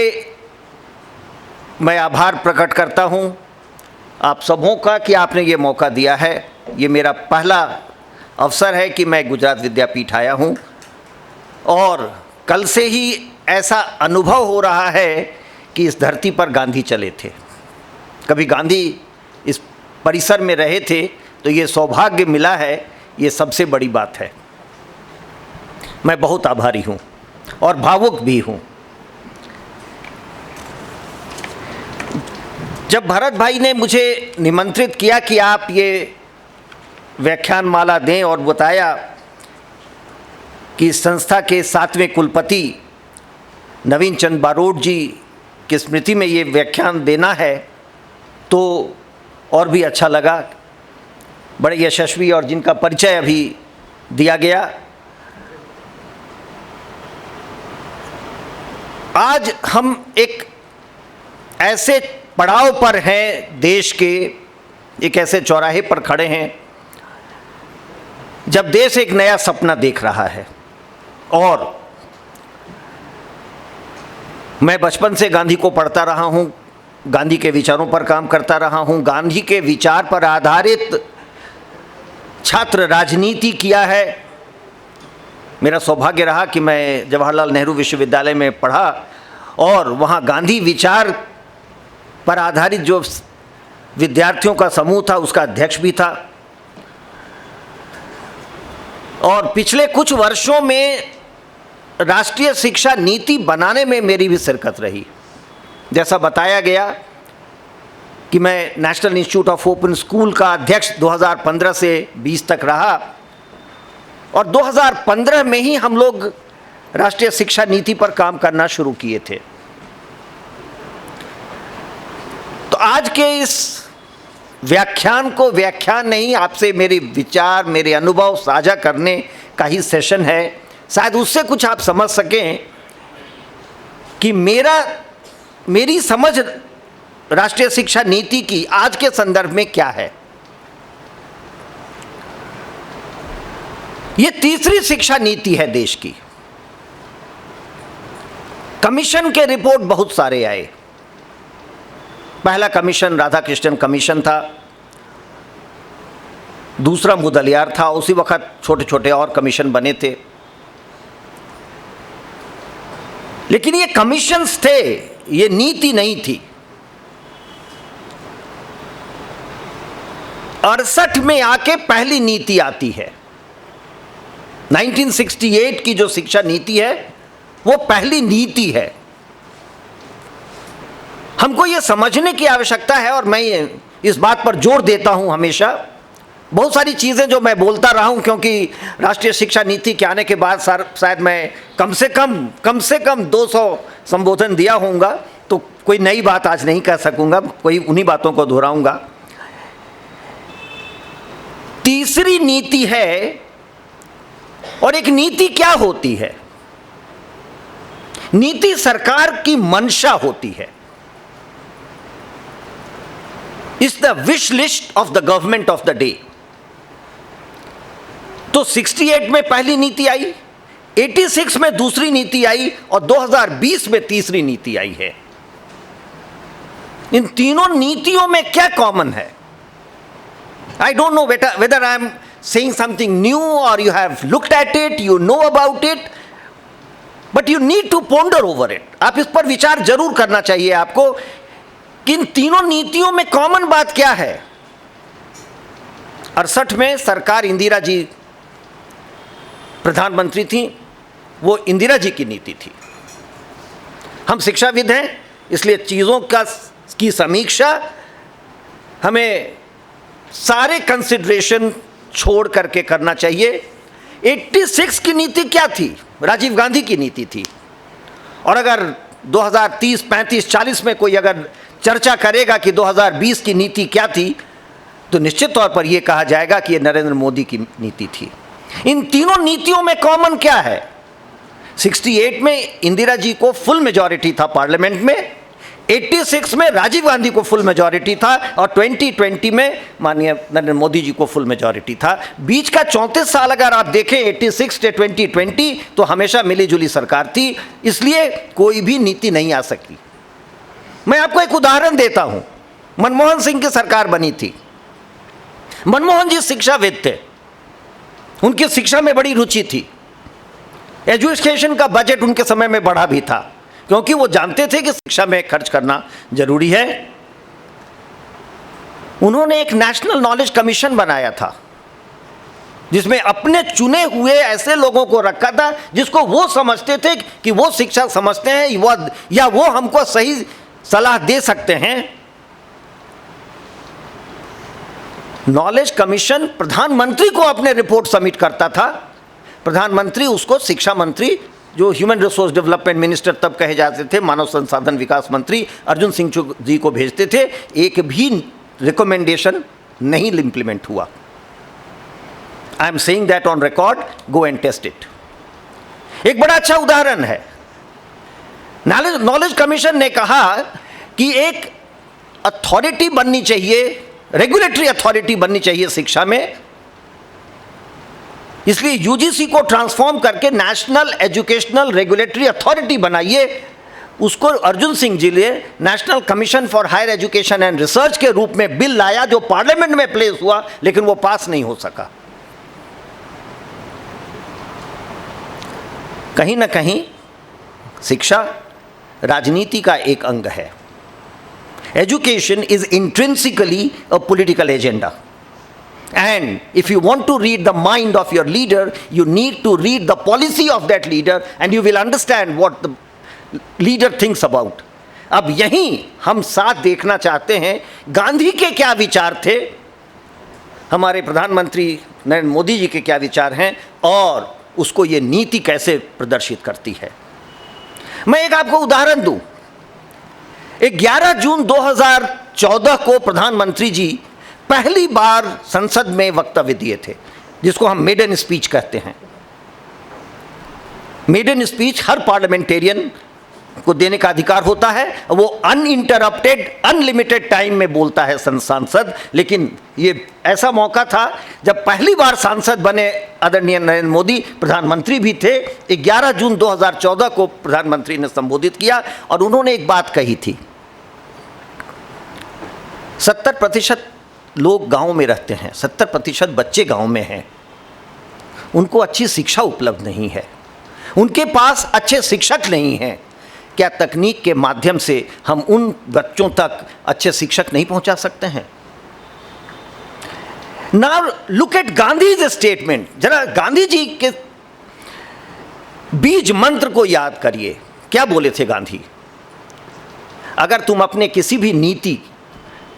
मैं आभार प्रकट करता हूं आप सबों का कि आपने ये मौका दिया है. ये मेरा पहला अवसर है कि मैं गुजरात विद्यापीठ आया हूं और कल से ही ऐसा अनुभव हो रहा है कि इस धरती पर गांधी चले थे. कभी गांधी इस परिसर में रहे थे तो ये सौभाग्य मिला है, ये सबसे बड़ी बात है. मैं बहुत आभारी हूं और भावुक भी हूं. जब भरत भाई ने मुझे निमंत्रित किया कि आप ये व्याख्यान माला दें और बताया कि इस संस्था के 7वें कुलपति नवीन चंद बारोट जी की स्मृति में ये व्याख्यान देना है, तो और भी अच्छा लगा. बड़े यशस्वी और जिनका परिचय अभी दिया गया. आज हम एक ऐसे पड़ाव पर हैं देश के, एक ऐसे चौराहे पर खड़े हैं जब देश एक नया सपना देख रहा है. और मैं बचपन से गांधी को पढ़ता रहा हूं, गांधी के विचारों पर काम करता रहा हूं, गांधी के विचार पर आधारित छात्र राजनीति किया है. मेरा सौभाग्य रहा कि मैं जवाहरलाल नेहरू विश्वविद्यालय में पढ़ा और वहां गांधी विचार पर आधारित जो विद्यार्थियों का समूह था उसका अध्यक्ष भी था. और पिछले कुछ वर्षों में राष्ट्रीय शिक्षा नीति बनाने में मेरी भी शिरकत रही. जैसा बताया गया कि मैं national institute of open school का अध्यक्ष 2015 से 20 तक रहा और 2015 में ही हम लोग राष्ट्रीय शिक्षा नीति पर काम करना शुरू किए थे. तो आज के इस व्याख्यान को व्याख्यान नहीं, आपसे मेरे विचार, मेरे अनुभव साझा करने का ही सेशन है. शायद उससे कुछ आप समझ सकें कि मेरी समझ राष्ट्रीय शिक्षा नीति की आज के संदर्भ में क्या है. ये तीसरी शिक्षा नीति है देश की. कमीशन के रिपोर्ट बहुत सारे आए. पहला कमीशन राधाकृष्णन कमीशन था, दूसरा मुदलियार था, उसी वक्त छोटे छोटे और कमीशन बने थे. लेकिन ये कमीशंस थे, ये नीति नहीं थी. 68 में आके पहली नीति आती है. 1968 की जो शिक्षा नीति है वो पहली नीति है. हमको ये समझने की आवश्यकता है और मैं इस बात पर जोर देता हूँ हमेशा. बहुत सारी चीज़ें जो मैं बोलता रहा हूँ क्योंकि राष्ट्रीय शिक्षा नीति के आने के बाद शायद मैं कम से कम 200 संबोधन दिया होऊंगा, तो कोई नई बात आज नहीं कह सकूँगा, कोई उन्हीं बातों को दोहराऊंगा. तीसरी नीति है. और एक नीति क्या होती है? नीति सरकार की मंशा होती है, is the wish list of the government of the day. तो 68 में पहली नीति आई, 86 में दूसरी नीति आई और 2020 में तीसरी नीति आई है। इन तीनों नीतियों में क्या कॉमन है? I don't know whether I am saying something new or you have looked at it, you know about it, but you need to ponder over it. आप इस पर विचार जरूर करना चाहिए आपको कि इन तीनों नीतियों में कॉमन बात क्या है। 68 में सरकार इंदिरा जी प्रधानमंत्री थी, वो इंदिरा जी की नीति थी। हम शिक्षाविद हैं, इसलिए चीज़ों की समीक्षा हमें सारे कंसिडरेशन छोड़ करके करना चाहिए। 86 की नीति क्या थी? राजीव गांधी की नीति थी। और अगर 2030, 35, 40 में कोई अगर चर्चा करेगा कि 2020 की नीति क्या थी, तो निश्चित तौर पर यह कहा जाएगा कि यह नरेंद्र मोदी की नीति थी। इन तीनों नीतियों में कॉमन क्या है? 68 में इंदिरा जी को फुल मेजॉरिटी था पार्लियामेंट में, 86 में राजीव गांधी को फुल मेजॉरिटी था और 2020 में माननीय नरेंद्र मोदी जी को फुल मेजॉरिटी था। बीच का 34 साल अगर आप देखें 86 से 2020, तो हमेशा मिलीजुली सरकार थी, इसलिए कोई भी नीति नहीं आ सकती। मैं आपको एक उदाहरण देता हूं। मनमोहन सिंह की सरकार बनी थी। मनमोहन जी शिक्षाविद थे, उनकी शिक्षा में बड़ी रुचि थी। एजुकेशन का बजट उनके समय में बढ़ा भी था, क्योंकि वो जानते थे कि शिक्षा में खर्च करना जरूरी है। उन्होंने एक नेशनल नॉलेज कमीशन बनाया था, जिसमें अपने चुने हुए ऐसे लोगों को रखा था जिसको वो समझते थे कि वो शिक्षा समझते हैं या वो हमको सही सलाह दे सकते हैं। नॉलेज कमीशन प्रधानमंत्री को अपने रिपोर्ट सबमिट करता था। प्रधानमंत्री उसको शिक्षा मंत्री, जो ह्यूमन रिसोर्स डेवलपमेंट मिनिस्टर तब कहे जाते थे, मानव संसाधन विकास मंत्री अर्जुन सिंह जी को भेजते थे। एक भी रिकमेंडेशन नहीं इंप्लीमेंट हुआ। I am saying that on record, go and test it. एक बड़ा अच्छा उदाहरण है। नॉलेज कमीशन ने कहा कि एक अथॉरिटी बननी चाहिए, रेगुलेटरी अथॉरिटी बननी चाहिए शिक्षा में, इसलिए यूजीसी को ट्रांसफॉर्म करके नेशनल एजुकेशनल रेगुलेटरी अथॉरिटी बनाइए। उसको अर्जुन सिंह जी ने National Commission for Higher Education and Research के रूप में बिल लाया, जो पार्लियामेंट में प्लेस हुआ, लेकिन वो पास नहीं हो सका। कहीं ना कहीं शिक्षा राजनीति का एक अंग है। Education is intrinsically a political agenda. And if you want to read the mind of your leader, you need to read the policy of that leader and you will understand what the leader thinks about. अब यहीं हम साथ देखना चाहते हैं गांधी के क्या विचार थे, हमारे प्रधानमंत्री नरेंद्र मोदी जी के क्या विचार हैं और उसको ये नीति कैसे प्रदर्शित करती है। मैं एक आपको उदाहरण दूं। 11 जून 2014 को प्रधानमंत्री जी पहली बार संसद में वक्तव्य दिए थे, जिसको हम मेडन स्पीच कहते हैं। मेडन स्पीच हर पार्लियामेंटेरियन को देने का अधिकार होता है। वो अनइंटरप्टेड अनलिमिटेड टाइम में बोलता है सांसद, लेकिन ये ऐसा मौका था जब पहली बार सांसद बने आदरणीय नरेंद्र मोदी, प्रधानमंत्री भी थे। 11 जून 2014 को प्रधानमंत्री ने संबोधित किया और उन्होंने एक बात कही थी। 70% लोग गांव में रहते हैं, 70% बच्चे गांव में हैं, उनको अच्छी शिक्षा उपलब्ध नहीं है, उनके पास अच्छे शिक्षक नहीं हैं। क्या तकनीक के माध्यम से हम उन बच्चों तक अच्छे शिक्षक नहीं पहुंचा सकते हैं? Now look at Gandhi's statement. जरा गांधी जी के बीज मंत्र को याद करिए। क्या बोले थे गांधी? अगर तुम अपने किसी भी नीति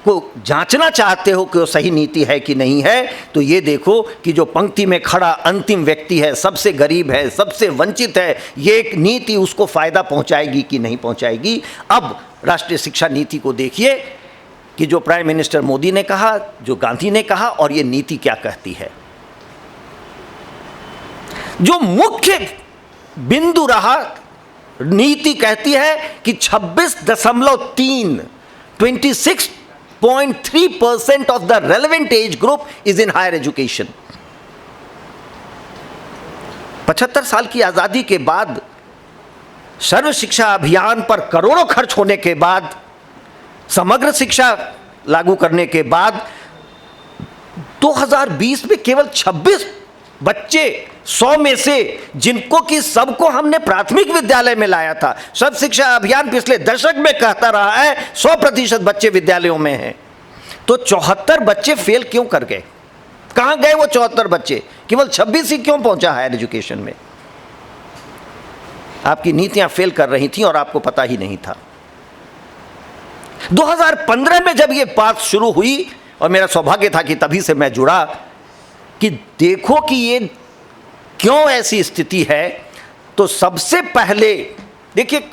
को जांचना चाहते हो कि वो सही नीति है कि नहीं है, तो ये देखो कि जो पंक्ति में खड़ा अंतिम व्यक्ति है, सबसे गरीब है, सबसे वंचित है, ये एक नीति उसको फायदा पहुंचाएगी कि नहीं पहुंचाएगी। अब राष्ट्रीय शिक्षा नीति को देखिए कि जो प्राइम मिनिस्टर मोदी ने कहा, जो गांधी ने कहा, और ये नीति क्या कहती है। जो मुख्य बिंदु रहा नीति कहती है कि 26.3% of the relevant age group is in higher education. 75 साल की आजादी के बाद, सर्व शिक्षा अभियान पर करोड़ों खर्च होने के बाद, समग्र शिक्षा लागू करने के बाद 2020 में केवल 26 बच्चे 100 में से, जिनको कि सबको हमने प्राथमिक विद्यालय में लाया था। सर्व शिक्षा अभियान पिछले दशक में कहता रहा है 100% बच्चे विद्यालयों में हैं, तो 74 बच्चे फेल क्यों कर गए? कहां गए वो 74 बच्चे? केवल 26 ही क्यों पहुंचा हायर एजुकेशन में? आपकी नीतियां फेल कर रही थी और आपको पता ही नहीं था। 2015 में जब ये बात शुरू हुई, और मेरा सौभाग्य था कि तभी से मैं जुड़ा कि देखो कि ये क्यों ऐसी स्थिति है, तो सबसे पहले देखिए,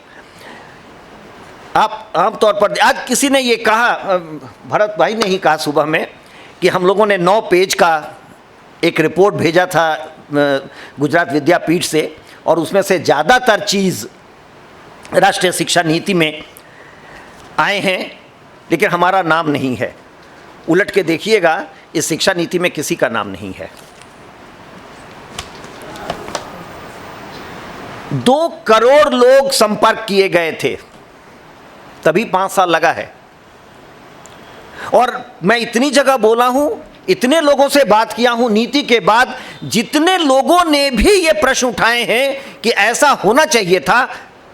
आप आमतौर पर आज किसी ने ये कहा, भरत भाई ने ही कहा सुबह में, कि हम लोगों ने 9 पेज का एक रिपोर्ट भेजा था गुजरात विद्यापीठ से, और उसमें से ज़्यादातर चीज़ राष्ट्रीय शिक्षा नीति में आए हैं, लेकिन हमारा नाम नहीं है। उलट के देखिएगा, इस शिक्षा नीति में किसी का नाम नहीं है। 2 करोड़ लोग संपर्क किए गए थे, तभी 5 साल लगा है। और मैं इतनी जगह बोला हूं, इतने लोगों से बात किया हूं नीति के बाद, जितने लोगों ने भी ये प्रश्न उठाए हैं कि ऐसा होना चाहिए था,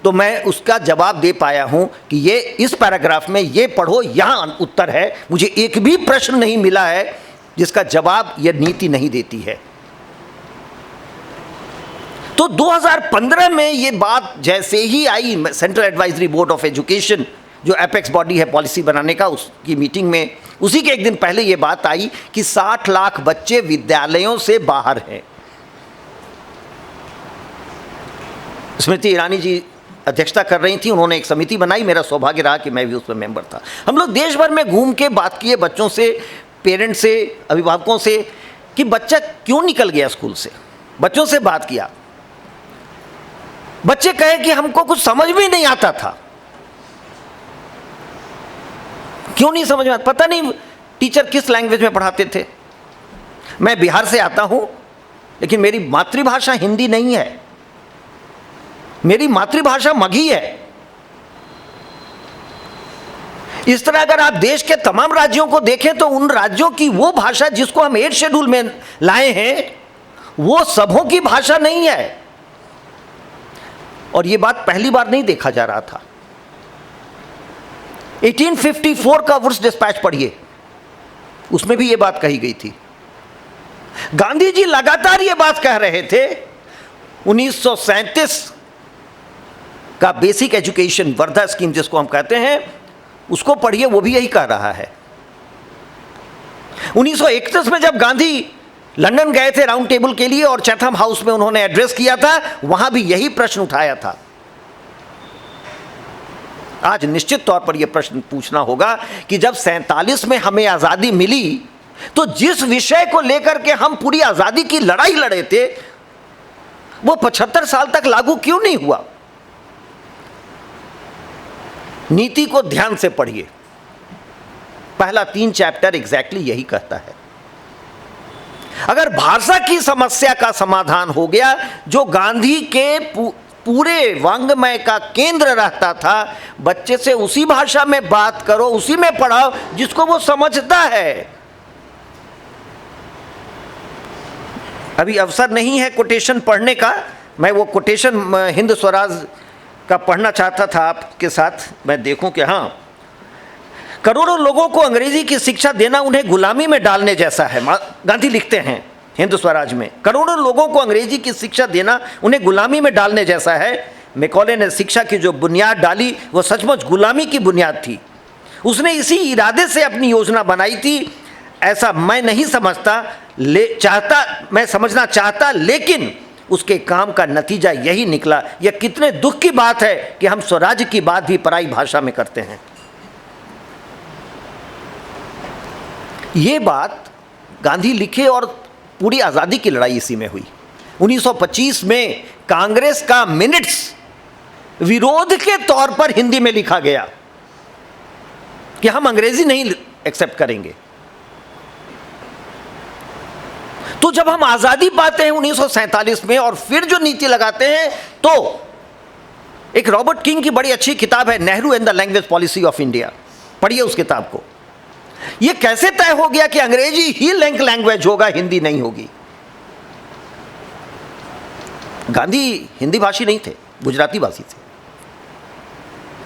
तो मैं उसका जवाब दे पाया हूं कि ये इस पैराग्राफ में ये पढ़ो, यहां उत्तर है। मुझे एक भी प्रश्न नहीं मिला है जिसका जवाब ये नीति नहीं देती है। तो 2015 में ये बात जैसे ही आई, central advisory board of education, जो एपेक्स बॉडी है पॉलिसी बनाने का, उसकी मीटिंग में, उसी के एक दिन पहले ये बात आई कि 60 लाख बच्चे विद्यालयों से बाहर हैं। स्मृति ईरानी जी अध्यक्षता कर रही थी, उन्होंने एक समिति बनाई, मेरा सौभाग्य रहा कि मैं भी उसमें मेंबर था। हम लोग देश भर में घूम के बात किए बच्चों से, पेरेंट्स से, अभिभावकों से, कि बच्चा क्यों निकल गया स्कूल से। बच्चों से बात किया, बच्चे कहे कि हमको कुछ समझ में नहीं आता था। क्यों नहीं समझ में आता? पता नहीं टीचर किस लैंग्वेज में पढ़ाते थे। मैं बिहार से आता हूं, लेकिन मेरी मातृभाषा हिंदी नहीं है, मेरी मातृभाषा मगही है। इस तरह अगर आप देश के तमाम राज्यों को देखें, तो उन राज्यों की वो भाषा जिसको हम 8 शेड्यूल में लाए हैं, वो सबों की भाषा नहीं है। और ये बात पहली बार नहीं देखा जा रहा था। 1854 का वुड्स डिस्पैच पढ़िए, उसमें भी ये बात कही गई थी। गांधी जी लगातार ये बात कह रहे थे। 1937 का बेसिक एजुकेशन वर्धा स्कीम जिसको हम कहते हैं, उसको पढ़िए, वो भी यही कह रहा है। 1931 में जब गांधी लंदन गए थे राउंड टेबल के लिए, और चैथम हाउस में उन्होंने एड्रेस किया था, वहां भी यही प्रश्न उठाया था। आज निश्चित तौर पर यह प्रश्न पूछना होगा कि जब 47 में हमें आजादी मिली, तो जिस विषय को लेकर के हम पूरी आजादी की लड़ाई लड़े थे, वो 75 साल तक लागू क्यों नहीं हुआ? नीति को ध्यान से पढ़िए, पहला 3 चैप्टर एग्जैक्टली यही कहता है। अगर भाषा की समस्या का समाधान हो गया, जो गांधी के पूरे वांग्मय का केंद्र रहता था, बच्चे से उसी भाषा में बात करो, उसी में पढ़ाओ जिसको वो समझता है। अभी अवसर नहीं है कोटेशन पढ़ने का, मैं वो कोटेशन हिंद स्वराज का पढ़ना चाहता था आपके साथ। मैं देखूं कि हाँ, करोड़ों लोगों को अंग्रेजी की शिक्षा देना उन्हें गुलामी में डालने जैसा है। गांधी लिखते हैं हिंद स्वराज में, करोड़ों लोगों को अंग्रेजी की शिक्षा देना उन्हें गुलामी में डालने जैसा है। मैकॉले ने शिक्षा की जो बुनियाद डाली, वो सचमुच गुलामी की बुनियाद थी। उसने इसी इरादे से अपनी योजना बनाई थी। ऐसा मैं नहीं समझता, मैं समझना चाहता, लेकिन उसके काम का नतीजा यही निकला। यह कितने दुख की बात है कि हम स्वराज्य की बात भी पराई भाषा में करते हैं। ये बात गांधी लिखे और पूरी आज़ादी की लड़ाई इसी में हुई। 1925 में कांग्रेस का मिनट्स विरोध के तौर पर हिंदी में लिखा गया कि हम अंग्रेजी नहीं एक्सेप्ट करेंगे। तो जब हम आजादी पाते हैं 1947 में और फिर जो नीति लगाते हैं, तो एक रॉबर्ट किंग की बड़ी अच्छी किताब है Nehru and the language policy of India, पढ़िए उस किताब को। यह कैसे तय हो गया कि अंग्रेजी ही लैंग्वेज होगा, हिंदी नहीं होगी? गांधी हिंदी भाषी नहीं थे, गुजराती भाषी थे।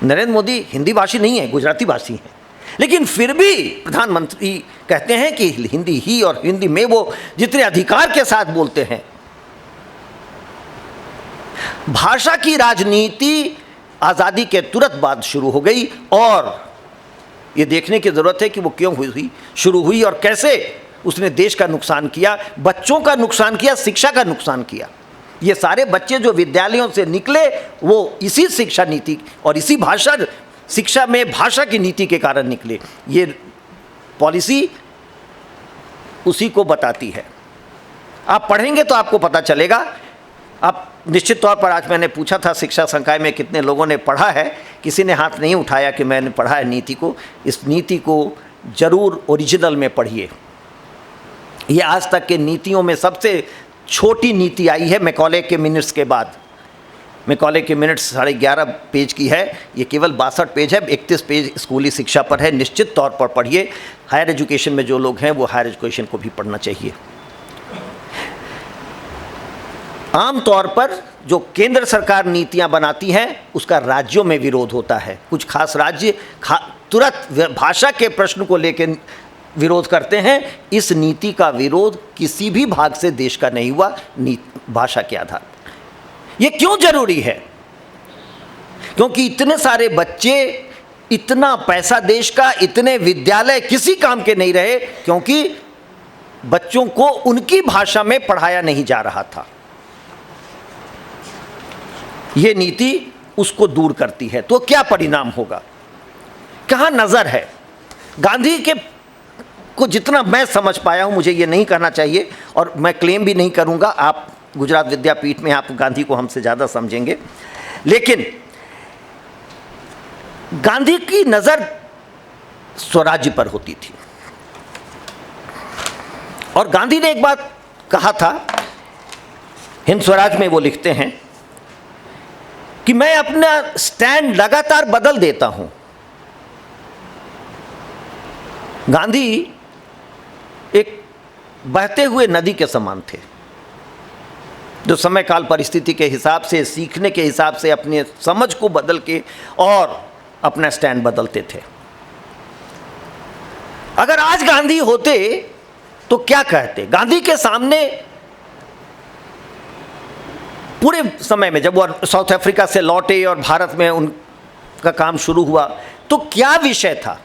नरेंद्र मोदी हिंदी भाषी नहीं है, गुजराती भाषी हैं, लेकिन फिर भी प्रधानमंत्री कहते हैं कि हिंदी ही, और हिंदी में वो जितने अधिकार के साथ बोलते हैं। भाषा की राजनीति आज़ादी के तुरंत बाद शुरू हो गई, और ये देखने की ज़रूरत है कि वो क्यों शुरू हुई और कैसे उसने देश का नुकसान किया, बच्चों का नुकसान किया, शिक्षा का नुकसान किया। ये सारे बच्चे जो विद्यालयों से निकले वो इसी शिक्षा नीति और इसी शिक्षा में भाषा की नीति के कारण निकले। ये पॉलिसी उसी को बताती है। आप पढ़ेंगे तो आपको पता चलेगा। आप निश्चित तौर पर, आज मैंने पूछा था शिक्षा संकाय में कितने लोगों ने पढ़ा है, किसी ने हाथ नहीं उठाया कि मैंने पढ़ा है नीति को। इस नीति को जरूर ओरिजिनल में पढ़िए। ये आज तक के नीतियों में सबसे छोटी नीति आई है मैकॉले के मिनट्स के बाद। मैकॉले के मिनट्स 11.5 पेज की है, ये केवल 62 पेज है, 31 पेज स्कूली शिक्षा पर है। निश्चित तौर पर पढ़िए। हायर एजुकेशन में जो लोग हैं वो हायर एजुकेशन को भी पढ़ना चाहिए। आम तौर पर जो केंद्र सरकार नीतियां बनाती हैं उसका राज्यों में विरोध होता है। कुछ खास राज्य तुरंत भाषा के प्रश्न को लेकर विरोध करते हैं। इस नीति का विरोध किसी भी भाग से देश का नहीं हुआ भाषा के आधार पर। यह क्यों जरूरी है? क्योंकि इतने सारे बच्चे, इतना पैसा देश का, इतने विद्यालय किसी काम के नहीं रहे, क्योंकि बच्चों को उनकी भाषा में पढ़ाया नहीं जा रहा था। यह नीति उसको दूर करती है। तो क्या परिणाम होगा? कहां नजर है? गांधी के को जितना मैं समझ पाया हूं, मुझे ये नहीं कहना चाहिए और मैं क्लेम भी नहीं करूंगा, आप गुजरात विद्यापीठ में आप गांधी को हमसे ज़्यादा समझेंगे, लेकिन गांधी की नज़र स्वराज्य पर होती थी। और गांधी ने एक बात कहा था, हिंद स्वराज में वो लिखते हैं कि मैं अपना स्टैंड लगातार बदल देता हूं। गांधी एक बहते हुए नदी के समान थे, जो समय काल परिस्थिति के हिसाब से, सीखने के हिसाब से अपने समझ को बदल के और अपना स्टैंड बदलते थे। अगर आज गांधी होते तो क्या कहते? गांधी के सामने पूरे समय में, जब वो साउथ अफ्रीका से लौटे और भारत में उनका काम शुरू हुआ, तो क्या विषय था?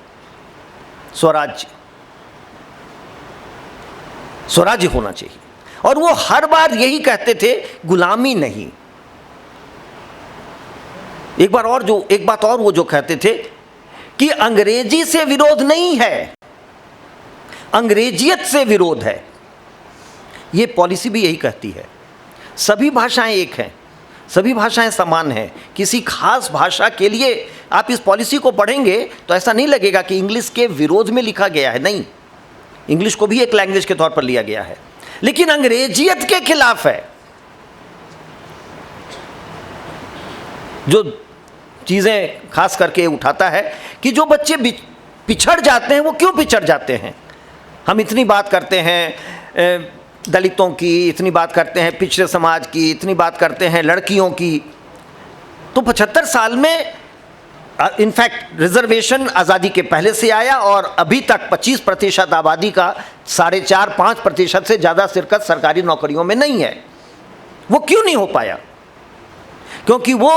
स्वराज्य। स्वराज्य होना चाहिए। और वो हर बार यही कहते थे, गुलामी नहीं। एक बात और वो जो कहते थे कि अंग्रेजी से विरोध नहीं है, अंग्रेजियत से विरोध है। ये पॉलिसी भी यही कहती है। सभी भाषाएं एक हैं, सभी भाषाएं समान हैं। किसी खास भाषा के लिए आप इस पॉलिसी को पढ़ेंगे तो ऐसा नहीं लगेगा कि इंग्लिश के विरोध में लिखा गया है। नहीं, इंग्लिश को भी एक लैंग्वेज के तौर पर लिया गया है, लेकिन अंग्रेजियत के खिलाफ है। जो चीज़ें खास करके उठाता है कि जो बच्चे पिछड़ जाते हैं, वो क्यों पिछड़ जाते हैं? हम इतनी बात करते हैं दलितों की, इतनी बात करते हैं पिछड़े समाज की, इतनी बात करते हैं लड़कियों की। तो 75 साल में इनफैक्ट रिजर्वेशन आज़ादी के पहले से आया और अभी तक 25% आबादी का 4.5-5% से ज़्यादा शिरकत सरकारी नौकरियों में नहीं है। वो क्यों नहीं हो पाया? क्योंकि वो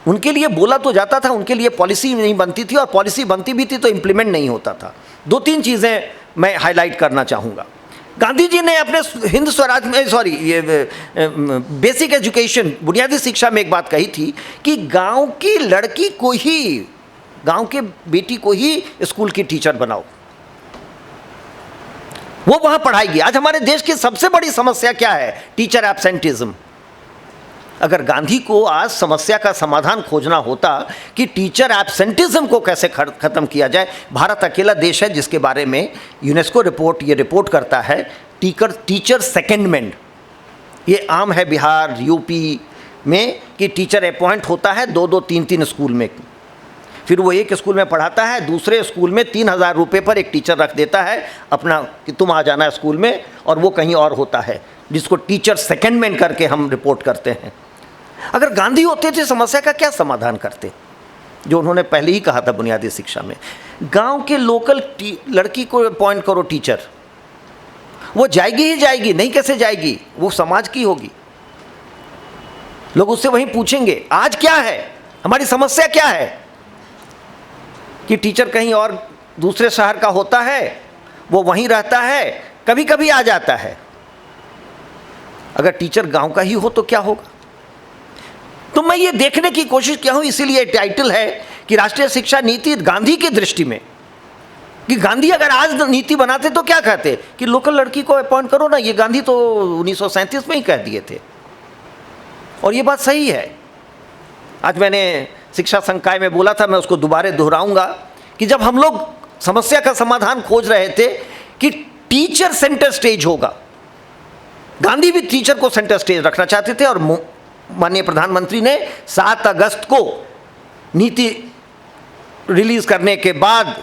उनके लिए बोला तो जाता था, उनके लिए पॉलिसी नहीं बनती थी, और पॉलिसी बनती भी थी तो इम्प्लीमेंट नहीं होता था। 2-3 चीज़ें मैं हाईलाइट करना चाहूँगा। गांधी जी ने अपने हिंद स्वराज में बेसिक एजुकेशन, बुनियादी शिक्षा में एक बात कही थी कि गांव की लड़की को ही, गांव के बेटी को ही स्कूल की टीचर बनाओ, वो वहां पढ़ाएगी। आज हमारे देश की सबसे बड़ी समस्या क्या है? Teacher absenteeism. अगर गांधी को आज समस्या का समाधान खोजना होता कि टीचर एब्सेंटिज्म को कैसे ख़त्म किया जाए, भारत अकेला देश है जिसके बारे में यूनेस्को रिपोर्ट करता है टीचर सेकेंडमेंट। ये आम है बिहार यूपी में कि टीचर अपॉइंट होता है 2-2 3-3 स्कूल में, फिर वो एक स्कूल में पढ़ाता है, दूसरे स्कूल में 3,000 रुपये पर एक टीचर रख देता है अपना कि तुम आ जाना स्कूल में, और वो कहीं और होता है, जिसको टीचर सेकेंडमेंट करके हम रिपोर्ट करते हैं। अगर गांधी होते थे समस्या का क्या समाधान करते, जो उन्होंने पहले ही कहा था बुनियादी शिक्षा में, गांव के लोकल लड़की को अपॉइंट करो टीचर, वो जाएगी ही जाएगी, नहीं कैसे जाएगी, वो समाज की होगी। लोग उससे वहीं पूछेंगे आज क्या है, हमारी समस्या क्या है, कि टीचर कहीं और दूसरे शहर का होता है, वो वहीं रहता है, कभी कभी आ जाता है। अगर टीचर गांव का ही हो तो क्या होगा। तो मैं ये देखने की कोशिश किया हूं, इसीलिए टाइटल है कि राष्ट्रीय शिक्षा नीति गांधी की दृष्टि में, कि गांधी अगर आज नीति बनाते तो क्या कहते कि लोकल लड़की को अपॉइंट करो ना, ये गांधी तो 1937 में ही कह दिए थे, और ये बात सही है। आज मैंने शिक्षा संकाय में बोला था, मैं उसको दोबारा दोहराऊंगा कि जब हम लोग समस्या का समाधान खोज रहे थे कि टीचर सेंटर स्टेज होगा, गांधी भी टीचर को सेंटर स्टेज रखना चाहते थे, और माननीय प्रधानमंत्री ने 7 अगस्त को नीति रिलीज करने के बाद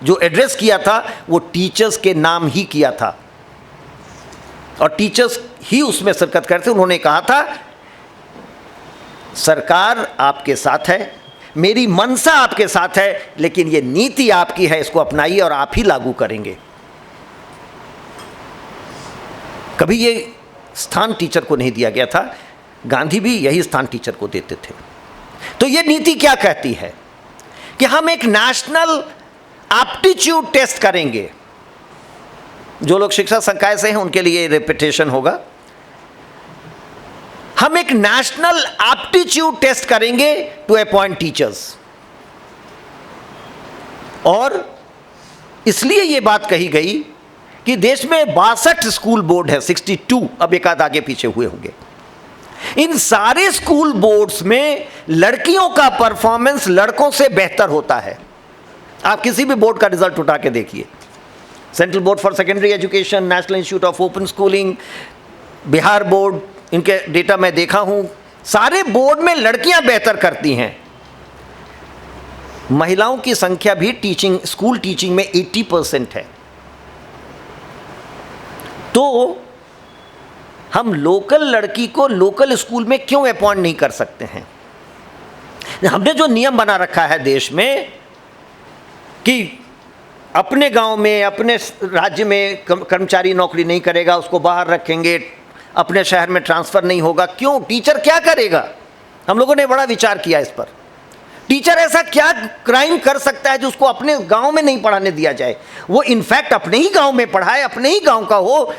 जो एड्रेस किया था वो टीचर्स के नाम ही किया था, और टीचर्स ही उसमें शिरकत करते। उन्होंने कहा था सरकार आपके साथ है, मेरी मनसा आपके साथ है, लेकिन ये नीति आपकी है, इसको अपनाइए और आप ही लागू करेंगे। कभी ये स्थान टीचर को नहीं दिया गया था, गांधी भी यही स्थान टीचर को देते थे। तो ये नीति क्या कहती है कि हम एक नेशनल एप्टीट्यूड टेस्ट करेंगे। जो लोग शिक्षा संकाय से हैं उनके लिए रिपीटेशन होगा। हम एक नेशनल एप्टीट्यूड टेस्ट करेंगे टू अपॉइंट टीचर्स, और इसलिए ये बात कही गई कि देश में 62 स्कूल बोर्ड है, 62, अब एक आध आगे पीछे हुए होंगे। इन सारे स्कूल बोर्ड्स में लड़कियों का परफॉर्मेंस लड़कों से बेहतर होता है। आप किसी भी बोर्ड का रिजल्ट उठा के देखिए, central board for secondary education, national institute of open schooling, Bihar board, इनके डेटा मैं देखा हूं, सारे बोर्ड में लड़कियां बेहतर करती हैं। महिलाओं की संख्या भी स्कूल टीचिंग में 80% है। तो हम लोकल लड़की को लोकल स्कूल में क्यों अपॉइंट नहीं कर सकते हैं। हमने जो नियम बना रखा है देश में कि अपने गांव में, अपने राज्य में कर्मचारी नौकरी नहीं करेगा, उसको बाहर रखेंगे, अपने शहर में ट्रांसफ़र नहीं होगा, क्यों, टीचर क्या करेगा। हम लोगों ने बड़ा विचार किया इस पर। टीचर ऐसा क्या क्राइम कर सकता है जो उसको अपने गांव में नहीं पढ़ाने दिया जाए। वो इनफैक्ट अपने ही गांव में पढ़ाए, अपने ही गांव का हो।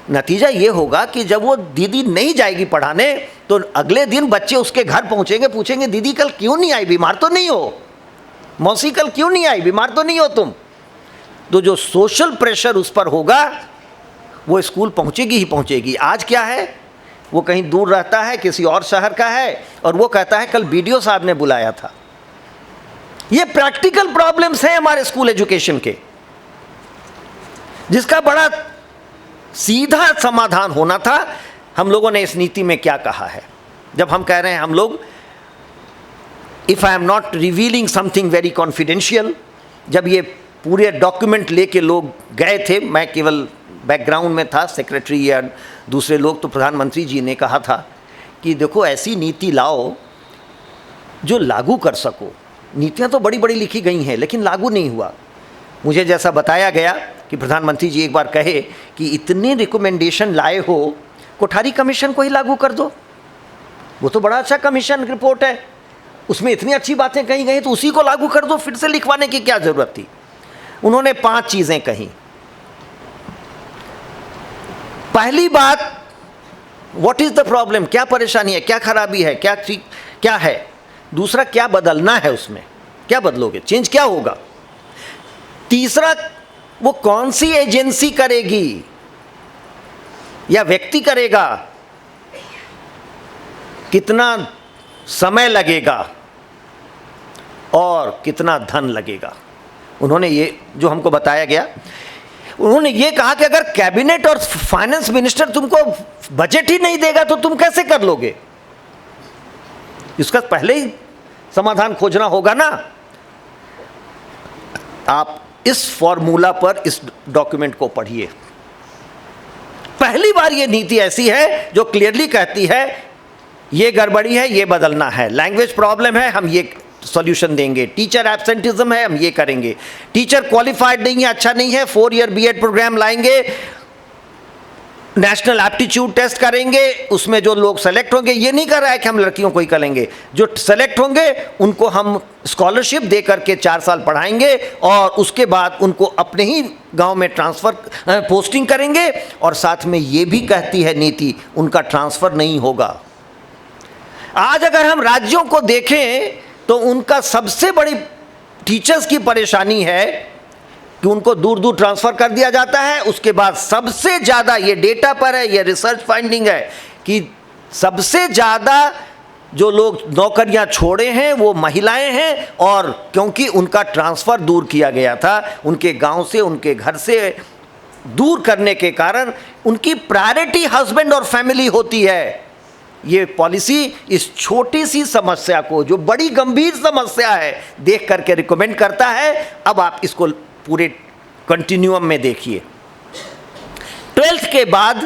नतीजा ये होगा कि जब वो दीदी नहीं जाएगी पढ़ाने तो अगले दिन बच्चे उसके घर पहुंचेंगे, पूछेंगे दीदी कल क्यों नहीं आई, बीमार तो नहीं हो, मौसी कल क्यों नहीं आई, बीमार तो नहीं हो तुम। तो जो सोशल प्रेशर उस पर होगा वो स्कूल पहुंचेगी ही पहुंचेगी। आज क्या है, वो कहीं दूर रहता है, किसी और शहर का है, और वो कहता है कल बीडीओ साहब ने बुलाया था। ये प्रैक्टिकल प्रॉब्लम्स हैं हमारे स्कूल एजुकेशन के, जिसका बड़ा सीधा समाधान होना था। हम लोगों ने इस नीति में क्या कहा है, जब हम कह रहे हैं हम लोग, if I am not revealing something very confidential, जब ये पूरे डॉक्यूमेंट लेके लोग गए थे, मैं केवल बैकग्राउंड में था, सेक्रेटरी या दूसरे लोग, तो प्रधानमंत्री जी ने कहा था कि देखो ऐसी नीति लाओ जो लागू कर सको। नीतियाँ तो बड़ी बड़ी लिखी गई हैं लेकिन लागू नहीं हुआ। मुझे जैसा बताया गया कि प्रधानमंत्री जी एक बार कहे कि इतने रिकमेंडेशन लाए हो, कोठारी कमीशन को ही लागू कर दो, वो तो बड़ा अच्छा कमीशन रिपोर्ट है, उसमें इतनी अच्छी बातें कही गई, तो उसी को लागू कर दो, फिर से लिखवाने की क्या ज़रूरत थी। उन्होंने 5 चीज़ें कही। पहली बात, व्हाट इज़ द प्रॉब्लम, क्या परेशानी है, क्या खराबी है, क्या है। दूसरा, क्या बदलना है, उसमें क्या बदलोगे, चेंज क्या होगा। तीसरा, वो कौन सी एजेंसी करेगी या व्यक्ति करेगा। कितना समय लगेगा और कितना धन लगेगा। उन्होंने ये जो हमको बताया गया, उन्होंने ये कहा कि अगर कैबिनेट और फाइनेंस मिनिस्टर तुमको बजट ही नहीं देगा तो तुम कैसे कर लोगे। इसका पहले ही समाधान खोजना होगा ना। आप इस फॉर्मूला पर इस डॉक्यूमेंट को पढ़िए। पहली बार ये नीति ऐसी है जो क्लियरली कहती है ये गड़बड़ी है, ये बदलना है, लैंग्वेज प्रॉब्लम है, हम ये सॉल्यूशन देंगे, टीचर एब्सेंटिज्म है, हम ये करेंगे, टीचर क्वालिफाइड नहीं है, अच्छा नहीं है, 4 ईयर बीएड प्रोग्राम लाएंगे, नेशनल एप्टीट्यूड टेस्ट करेंगे, उसमें जो लोग सेलेक्ट होंगे, ये नहीं कर रहा है कि हम लड़कियों को ही करेंगे, जो सेलेक्ट होंगे उनको हम स्कॉलरशिप दे करके 4 साल पढ़ाएंगे और उसके बाद उनको अपने ही गांव में ट्रांसफ़र पोस्टिंग करेंगे। और साथ में ये भी कहती है नीति उनका ट्रांसफ़र नहीं होगा। आज अगर हम राज्यों को देखें तो उनका सबसे बड़ी टीचर्स की परेशानी है कि उनको दूर दूर ट्रांसफ़र कर दिया जाता है। उसके बाद सबसे ज़्यादा, ये डेटा पर है, ये रिसर्च फाइंडिंग है कि सबसे ज़्यादा जो लोग नौकरियां छोड़े हैं वो महिलाएं हैं। और क्योंकि उनका ट्रांसफ़र दूर किया गया था, उनके गांव से, उनके घर से दूर करने के कारण उनकी प्रायोरिटी हस्बैंड और फैमिली होती है। ये पॉलिसी इस छोटी सी समस्या को, जो बड़ी गंभीर समस्या है, देख करके रिकमेंड करता है। अब आप इसको पूरे कंटिन्यूअम में देखिए। 12th के बाद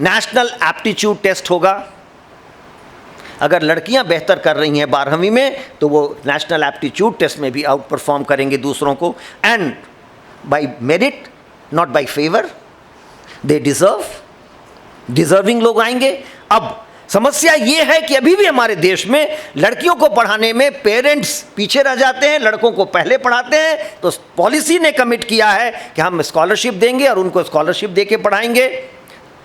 नेशनल एप्टीट्यूड टेस्ट होगा। अगर लड़कियां बेहतर कर रही हैं 12वीं में तो वो नेशनल एप्टीट्यूड टेस्ट में भी आउट परफॉर्म करेंगे दूसरों को, and by merit, not by favour. The deserving लोग आएंगे। अब समस्या ये है कि अभी भी हमारे देश में लड़कियों को पढ़ाने में पेरेंट्स पीछे रह जाते हैं, लड़कों को पहले पढ़ाते हैं। तो पॉलिसी ने कमिट किया है कि हम स्कॉलरशिप देंगे और उनको स्कॉलरशिप देके पढ़ाएंगे,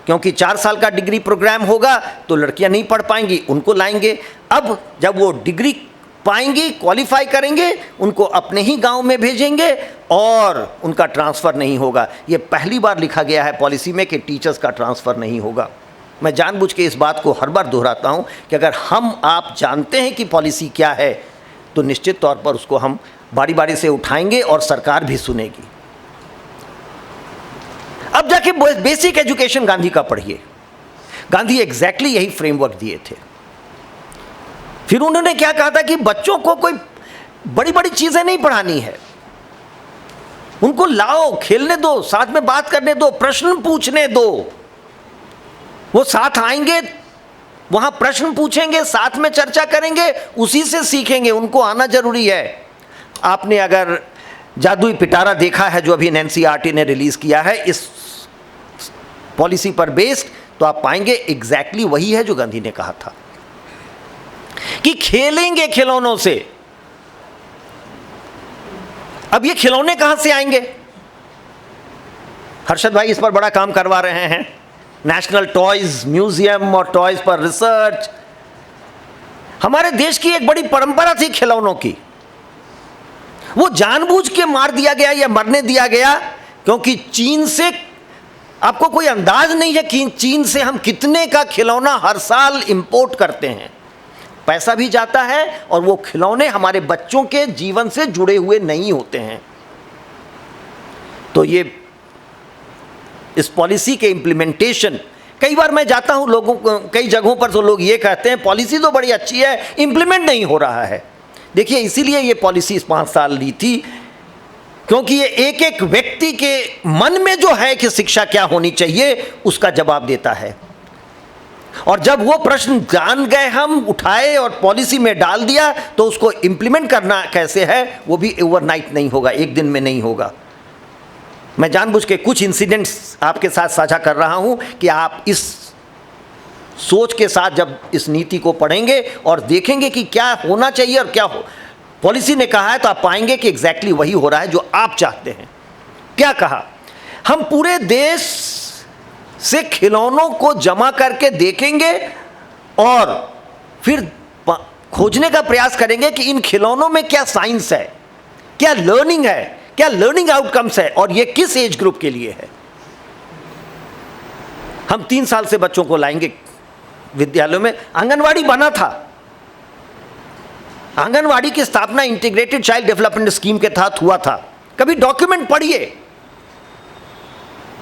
क्योंकि 4 साल का डिग्री प्रोग्राम होगा तो लड़कियां नहीं पढ़ पाएंगी, उनको लाएंगे। अब जब वो डिग्री पाएंगी, क्वालिफाई करेंगे, उनको अपने ही गांव में भेजेंगे और उनका ट्रांसफ़र नहीं होगा। ये पहली बार लिखा गया है पॉलिसी में कि टीचर्स का ट्रांसफ़र नहीं होगा। मैं जानबूझ के इस बात को हर बार दोहराता हूं कि अगर हम आप जानते हैं कि पॉलिसी क्या है तो निश्चित तौर पर उसको हम बारी बारी से उठाएंगे और सरकार भी सुनेगी। अब जाके बेसिक एजुकेशन गांधी का पढ़िए। गांधी एग्जैक्टली यही फ्रेमवर्क दिए थे। फिर उन्होंने क्या कहा था कि बच्चों को कोई बड़ी बड़ी चीजें नहीं पढ़ानी है, उनको लाओ, खेलने दो, साथ में बात करने दो, प्रश्न पूछने दो। वो साथ आएंगे, वहां प्रश्न पूछेंगे, साथ में चर्चा करेंगे, उसी से सीखेंगे। उनको आना जरूरी है। आपने अगर जादुई पिटारा देखा है जो अभी एनसीईआरटी ने रिलीज किया है इस पॉलिसी पर बेस्ड, तो आप पाएंगे एग्जैक्टली वही है जो गांधी ने कहा था कि खेलेंगे खिलौनों से। अब ये खिलौने कहां से आएंगे? हर्षद भाई इस पर बड़ा काम करवा रहे हैं। नेशनल टॉयज म्यूजियम और टॉयज पर रिसर्च। हमारे देश की एक बड़ी परंपरा थी खिलौनों की, वो जानबूझ के मार दिया गया या मरने दिया गया क्योंकि चीन से, आपको कोई अंदाज नहीं है कि चीन से हम कितने का खिलौना हर साल इंपोर्ट करते हैं। पैसा भी जाता है और वो खिलौने हमारे बच्चों के जीवन से जुड़े हुए नहीं होते हैं। तो ये इस पॉलिसी के इम्प्लीमेंटेशन, कई बार मैं जाता हूं लोगों को, कई जगहों पर तो लोग ये कहते हैं पॉलिसी तो बड़ी अच्छी है, इम्प्लीमेंट नहीं हो रहा है। देखिए इसीलिए ये पॉलिसी इस 5 साल ली थी क्योंकि ये एक एक व्यक्ति के मन में जो है कि शिक्षा क्या होनी चाहिए उसका जवाब देता है। और जब वो प्रश्न जान गए, हम उठाए और पॉलिसी में डाल दिया, तो उसको इम्प्लीमेंट करना कैसे है वो भी ओवरनाइट नहीं होगा, एक दिन में नहीं होगा। मैं जानबूझ के कुछ इंसिडेंट्स आपके साथ साझा कर रहा हूं कि आप इस सोच के साथ जब इस नीति को पढ़ेंगे और देखेंगे कि क्या होना चाहिए और क्या पॉलिसी ने कहा है, तो आप पाएंगे कि एग्जैक्टली वही हो रहा है जो आप चाहते हैं। क्या कहा? हम पूरे देश से खिलौनों को जमा करके देखेंगे और फिर खोजने का प्रयास करेंगे कि इन खिलौनों में क्या साइंस है, क्या लर्निंग है, क्या लर्निंग आउटकम्स है और ये किस एज ग्रुप के लिए है। हम 3 साल से बच्चों को लाएंगे विद्यालयों में आंगनवाड़ी बना था। आंगनवाड़ी की स्थापना इंटीग्रेटेड चाइल्ड डेवलपमेंट स्कीम के तहत हुआ था। कभी डॉक्यूमेंट पढ़िए।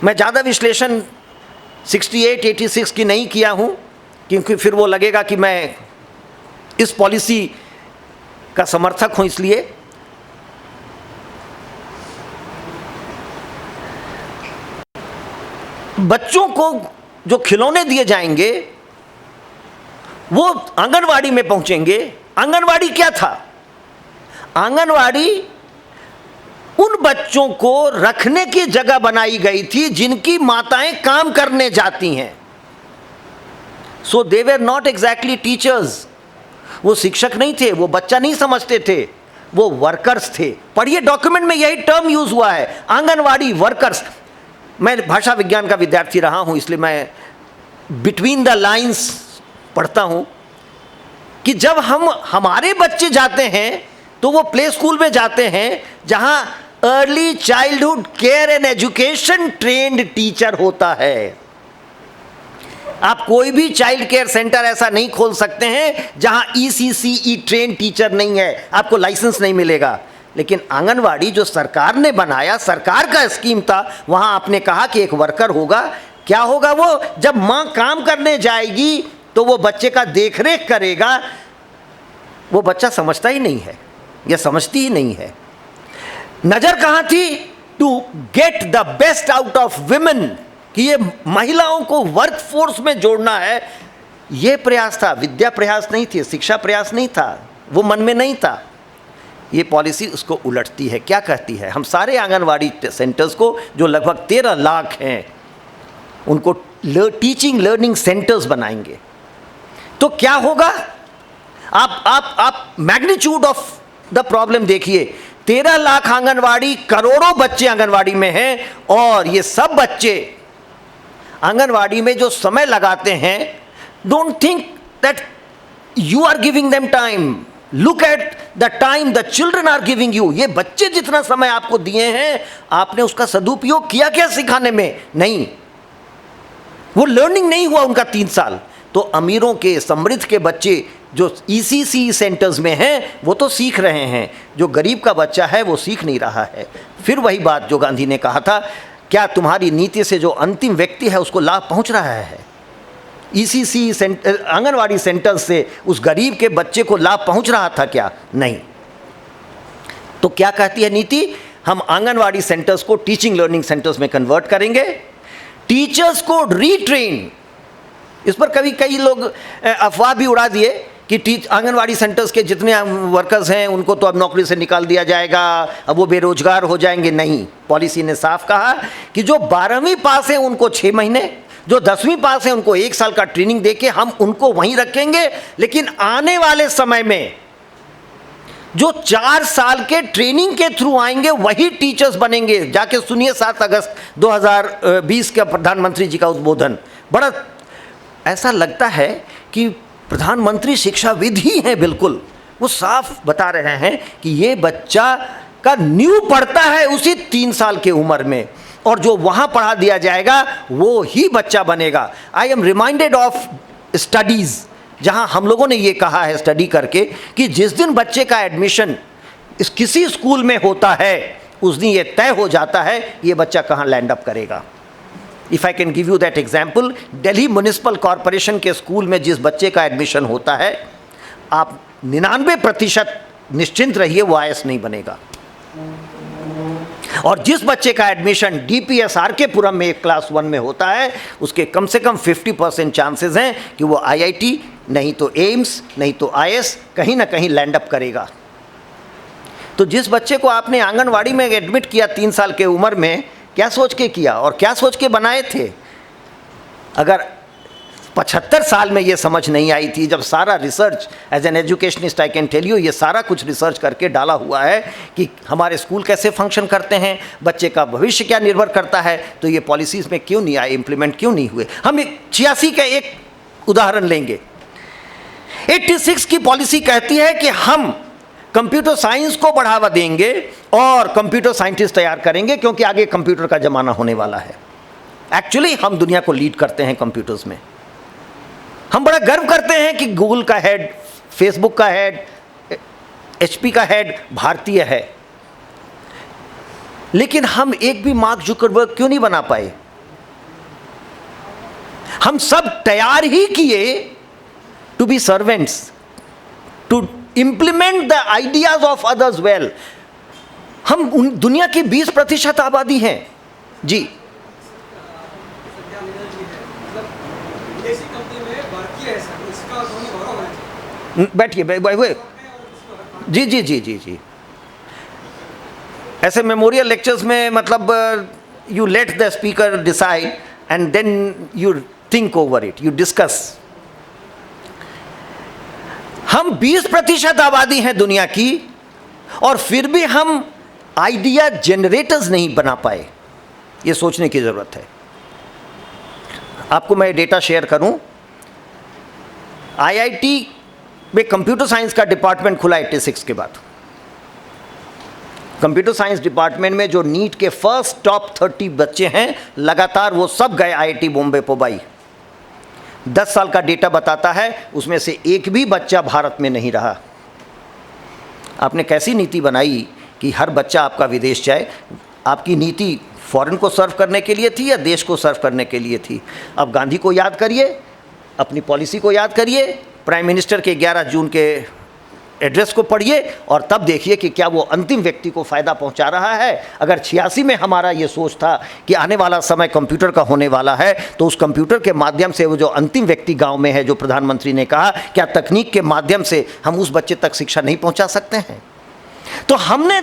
मैं ज़्यादा विश्लेषण 68, 86 की नहीं किया हूँ, क्योंकि फिर वो लगेगा कि मैं इस पॉलिसी का समर्थक हूँ। इसलिए बच्चों को जो खिलौने दिए जाएंगे वो आंगनवाड़ी में पहुंचेंगे। आंगनवाड़ी क्या था? आंगनवाड़ी उन बच्चों को रखने की जगह बनाई गई थी जिनकी माताएं काम करने जाती हैं। सो दे वर नॉट एग्जैक्टली टीचर्स। वो शिक्षक नहीं थे, वो बच्चा नहीं समझते थे, वो वर्कर्स थे। पढ़िए, डॉक्यूमेंट में यही टर्म यूज हुआ है, आंगनवाड़ी वर्कर्स। मैं भाषा विज्ञान का विद्यार्थी रहा हूं, इसलिए मैं बिटवीन द लाइंस पढ़ता हूं कि जब हमारे बच्चे जाते हैं तो वो प्ले स्कूल में जाते हैं जहां early childhood care and education trained teacher होता है। आप कोई भी चाइल्ड केयर सेंटर ऐसा नहीं खोल सकते हैं जहां ECCE ट्रेन टीचर नहीं है, आपको लाइसेंस नहीं मिलेगा। लेकिन आंगनवाड़ी जो सरकार ने बनाया, सरकार का स्कीम था, वहां आपने कहा कि एक वर्कर होगा। क्या होगा वो? जब मां काम करने जाएगी तो वो बच्चे का देखरेख करेगा। वो बच्चा समझता ही नहीं है या समझती ही नहीं है। नजर कहां थी? To get the best out of women, कि ये महिलाओं को वर्कफोर्स में जोड़ना है। ये प्रयास था, विद्या प्रयास नहीं थी, शिक्षा प्रयास नहीं था, वो मन में नहीं था। ये पॉलिसी उसको उलटती है। क्या कहती है? हम सारे आंगनवाड़ी सेंटर्स को, जो लगभग 13 लाख हैं, उनको टीचिंग लर्निंग सेंटर्स बनाएंगे। तो क्या होगा? आप मैग्नीट्यूड ऑफ द प्रॉब्लम देखिए। 13 लाख आंगनवाड़ी, करोड़ों बच्चे आंगनवाड़ी में हैं, और ये सब बच्चे आंगनवाड़ी में जो समय लगाते हैं, don't think that you are giving them time. Look at the time the children are giving you. ये बच्चे जितना समय आपको दिए हैं, आपने उसका सदुपयोग किया क्या सिखाने में? नहीं, वो लर्निंग नहीं हुआ उनका 3 साल। तो अमीरों के, समृद्ध के बच्चे जो ECCE सेंटर्स में हैं, वो तो सीख रहे हैं। जो गरीब का बच्चा है वो सीख नहीं रहा है। फिर वही बात जो गांधी ने कहा था, क्या तुम्हारी नीति से जो अंतिम व्यक्ति है उसको लाभ पहुंच रहा है? ECCE सेंटर, आंगनवाड़ी सेंटर से उस गरीब के बच्चे को लाभ पहुंच रहा था क्या? नहीं। तो क्या कहती है नीति? हम आंगनवाड़ी सेंटर्स को टीचिंग लर्निंग सेंटर्स में कन्वर्ट करेंगे। टीचर्स को रीट्रेन। इस पर कई लोग अफवाह भी उड़ा दिए कि आंगनवाड़ी सेंटर्स के जितने वर्कर्स हैं उनको तो अब नौकरी से निकाल दिया जाएगा, अब वो बेरोजगार हो जाएंगे। नहीं, पॉलिसी ने साफ कहा कि जो 12वीं पास हैं उनको 6 महीने, जो 10वीं पास हैं उनको 1 साल का ट्रेनिंग देके हम उनको वहीं रखेंगे। लेकिन आने वाले समय में जो 4 साल के ट्रेनिंग के थ्रू आएंगे वही टीचर्स बनेंगे। जाके सुनिए 7 अगस्त 2020 का प्रधानमंत्री जी का उद्बोधन। बड़ा ऐसा लगता है कि प्रधानमंत्री शिक्षाविद ही हैं। बिल्कुल वो साफ बता रहे हैं कि ये बच्चा का न्यू पढ़ता है उसी 3 साल के उम्र में, और जो वहाँ पढ़ा दिया जाएगा वो ही बच्चा बनेगा। I am reminded of studies, जहाँ हम लोगों ने ये कहा है स्टडी करके कि जिस दिन बच्चे का एडमिशन किसी स्कूल में होता है उस दिन ये तय हो जाता है ये बच्चा कहाँ लैंड अप करेगा। If I can give you that example, Delhi municipal corporation के स्कूल में जिस बच्चे का एडमिशन होता है, आप 99% निश्चिंत रहिए वो IAS नहीं बनेगा। और जिस बच्चे का एडमिशन DPSR के पुरम में क्लास 1 में होता है, उसके कम से कम 50% चांसेस हैं कि वो IIT नहीं तो एम्स नहीं तो IAS कहीं ना कहीं लैंड अप करेगा। तो जिस बच्चे को आपने आंगनवाड़ी में एडमिट किया 3 साल के उम्र में, क्या सोच के किया और क्या सोच के बनाए थे? अगर 75 साल में ये समझ नहीं आई थी, जब सारा research as an educationist I can tell you, ये सारा कुछ रिसर्च करके डाला हुआ है कि हमारे स्कूल कैसे फंक्शन करते हैं, बच्चे का भविष्य क्या निर्भर करता है, तो ये पॉलिसीज़ में क्यों नहीं आए, इम्प्लीमेंट क्यों नहीं हुए? हम 86 का एक उदाहरण लेंगे। 86 की पॉलिसी कहती है कि हम कंप्यूटर साइंस को बढ़ावा देंगे और कंप्यूटर साइंटिस्ट तैयार करेंगे, क्योंकि आगे कंप्यूटर का ज़माना होने वाला है। एक्चुअली हम दुनिया को लीड करते हैं कंप्यूटर्स में। हम बड़ा गर्व करते हैं कि गूगल का हेड, फेसबुक का हेड, HP का हेड भारतीय है, लेकिन हम एक भी मार्क जुकरबर्ग क्यों नहीं बना पाए? हम सब तैयार ही किए to be servants, to implement the ideas of others well. हम दुनिया की 20% आबादी हैं जी। बैठिए जी जी जी जी जी। ऐसे मेमोरियल लेक्चर्स में मतलब you let the speaker decide and then you think over it, you discuss. हम 20% आबादी हैं दुनिया की, और फिर भी हम आइडिया जनरेटर्स नहीं बना पाए। ये सोचने की ज़रूरत है। आपको मैं डेटा शेयर करूं, IIT में कंप्यूटर साइंस का डिपार्टमेंट खुला 86 के बाद। कंप्यूटर साइंस डिपार्टमेंट में जो नीट के फर्स्ट टॉप 30 बच्चे हैं, लगातार वो सब गए IIT बॉम्बे पोबाई। 10 साल का डेटा बताता है, उसमें से एक भी बच्चा भारत में नहीं रहा। आपने कैसी नीति बनाई कि हर बच्चा आपका विदेश जाए? आपकी नीति फॉरेन को सर्व करने के लिए थी या देश को सर्व करने के लिए थी? अब गांधी को याद करिए, अपनी पॉलिसी को याद करिए, प्राइम मिनिस्टर के 11 जून के एड्रेस को पढ़िए, और तब देखिए कि क्या वो अंतिम व्यक्ति को फ़ायदा पहुंचा रहा है। अगर 86 में हमारा ये सोच था कि आने वाला समय कंप्यूटर का होने वाला है, तो उस कंप्यूटर के माध्यम से वो जो अंतिम व्यक्ति गांव में है, जो प्रधानमंत्री ने कहा, क्या तकनीक के माध्यम से हम उस बच्चे तक शिक्षा नहीं पहुंचा सकते हैं? तो हमने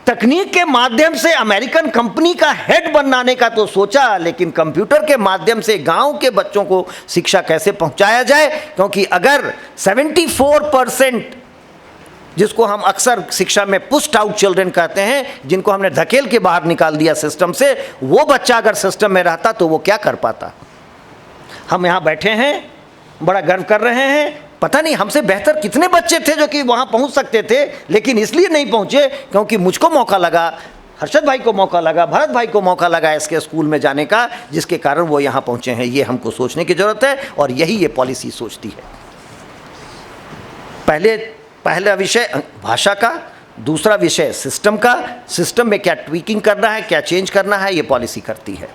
तकनीक के माध्यम से अमेरिकन कंपनी का हेड बनाने का तो सोचा, लेकिन कंप्यूटर के माध्यम से गांव के बच्चों को शिक्षा कैसे पहुंचाया जाए? क्योंकि अगर 74%, जिसको हम अक्सर शिक्षा में पुश्ड आउट चिल्ड्रन कहते हैं, जिनको हमने धकेल के बाहर निकाल दिया सिस्टम से, वो बच्चा अगर सिस्टम में रहता तो वो क्या कर पाता? हम यहाँ बैठे हैं, बड़ा गर्व कर रहे हैं। पता नहीं हमसे बेहतर कितने बच्चे थे जो कि वहाँ पहुँच सकते थे, लेकिन इसलिए नहीं पहुँचे क्योंकि मुझको मौका लगा, हर्षद भाई को मौका लगा, भरत भाई को मौका लगा इसके स्कूल में जाने का, जिसके कारण वो यहाँ पहुँचे हैं। ये हमको सोचने की ज़रूरत है, और यही ये पॉलिसी सोचती है। पहला विषय भाषा का, दूसरा विषय सिस्टम का। सिस्टम में क्या ट्वीकिंग करना है, क्या चेंज करना है, ये पॉलिसी करती है।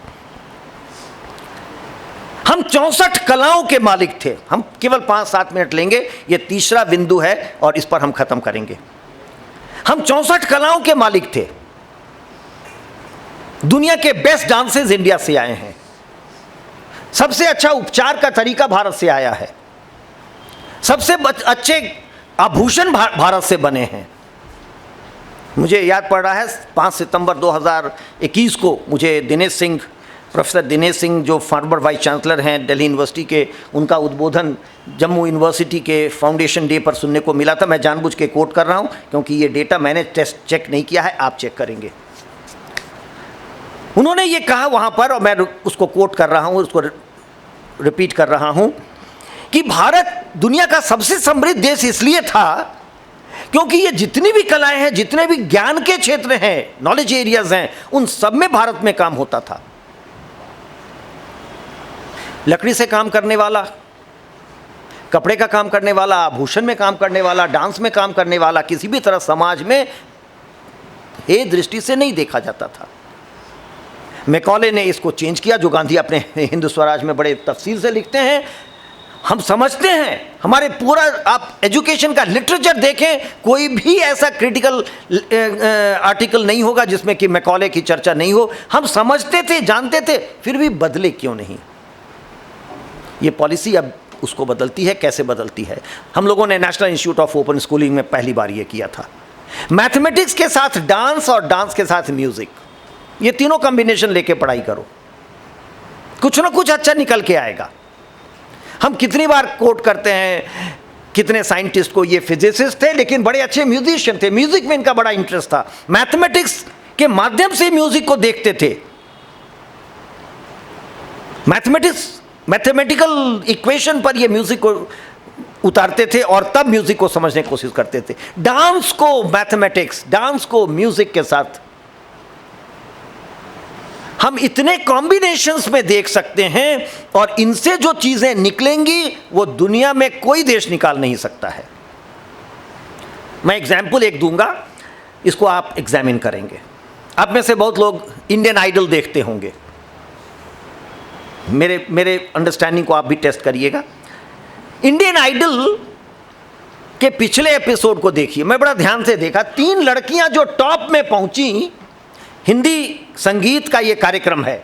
हम 64 कलाओं के मालिक थे। हम केवल 5-7 मिनट लेंगे, ये तीसरा बिंदु है और इस पर हम खत्म करेंगे। हम 64 कलाओं के मालिक थे। दुनिया के बेस्ट डांसेस इंडिया से आए हैं। सबसे अच्छा उपचार का तरीका भारत से आया है। सबसे अच्छे आभूषण भारत से बने हैं। मुझे याद पड़ रहा है 5 सितंबर 2021 को मुझे दिनेश सिंह, प्रोफेसर दिनेश सिंह जो फॉर्मर वाइस चांसलर हैं दिल्ली यूनिवर्सिटी के, उनका उद्बोधन जम्मू यूनिवर्सिटी के फाउंडेशन डे पर सुनने को मिला था। मैं जानबूझ के कोट कर रहा हूं क्योंकि ये डेटा मैंने चेक नहीं किया है, आप चेक करेंगे। उन्होंने ये कहा वहाँ पर, और मैं उसको कोट कर रहा हूँ, उसको रिपीट कर रहा हूँ, कि भारत दुनिया का सबसे समृद्ध देश इसलिए था क्योंकि ये जितनी भी कलाएं हैं, जितने भी ज्ञान के क्षेत्र हैं, नॉलेज एरियाज हैं, उन सब में भारत में काम होता था। लकड़ी से काम करने वाला, कपड़े का काम करने वाला, आभूषण में काम करने वाला, डांस में काम करने वाला किसी भी तरह समाज में हे दृष्टि से नहीं देखा जाता था। मैकॉले ने इसको चेंज किया, जो गांधी अपने हिंदू स्वराज में बड़े तफसील से लिखते हैं। हम समझते हैं, हमारे पूरा आप एजुकेशन का लिटरेचर देखें, कोई भी ऐसा क्रिटिकल आर्टिकल नहीं होगा जिसमें कि मैकॉले की चर्चा नहीं हो। हम समझते थे, जानते थे, फिर भी बदले क्यों नहीं? ये पॉलिसी अब उसको बदलती है। कैसे बदलती है? हम लोगों ने national institute of open schooling में पहली बार ये किया था। मैथमेटिक्स के साथ डांस और डांस के साथ म्यूजिक, ये तीनों कॉम्बिनेशन लेके पढ़ाई करो, कुछ ना कुछ अच्छा निकल के आएगा। हम कितनी बार कोट करते हैं कितने साइंटिस्ट को, ये फिजिसिस्ट थे लेकिन बड़े अच्छे म्यूजिशियन थे, म्यूजिक में इनका बड़ा इंटरेस्ट था, मैथमेटिक्स के माध्यम से म्यूजिक को देखते थे, मैथमेटिकल इक्वेशन पर ये म्यूजिक को उतारते थे और तब म्यूजिक को समझने की कोशिश करते थे। डांस को मैथमेटिक्स, डांस को म्यूजिक के साथ हम इतने कॉम्बिनेशंस में देख सकते हैं और इनसे जो चीज़ें निकलेंगी वो दुनिया में कोई देश निकाल नहीं सकता है। मैं एग्जाम्पल एक दूंगा, इसको आप एग्जामिन करेंगे। आप में से बहुत लोग इंडियन आइडल देखते होंगे, मेरे अंडरस्टैंडिंग को आप भी टेस्ट करिएगा। इंडियन आइडल के पिछले एपिसोड को देखिए, मैं बड़ा ध्यान से देखा। 3 लड़कियां जो टॉप में पहुंची, हिंदी संगीत का ये कार्यक्रम है,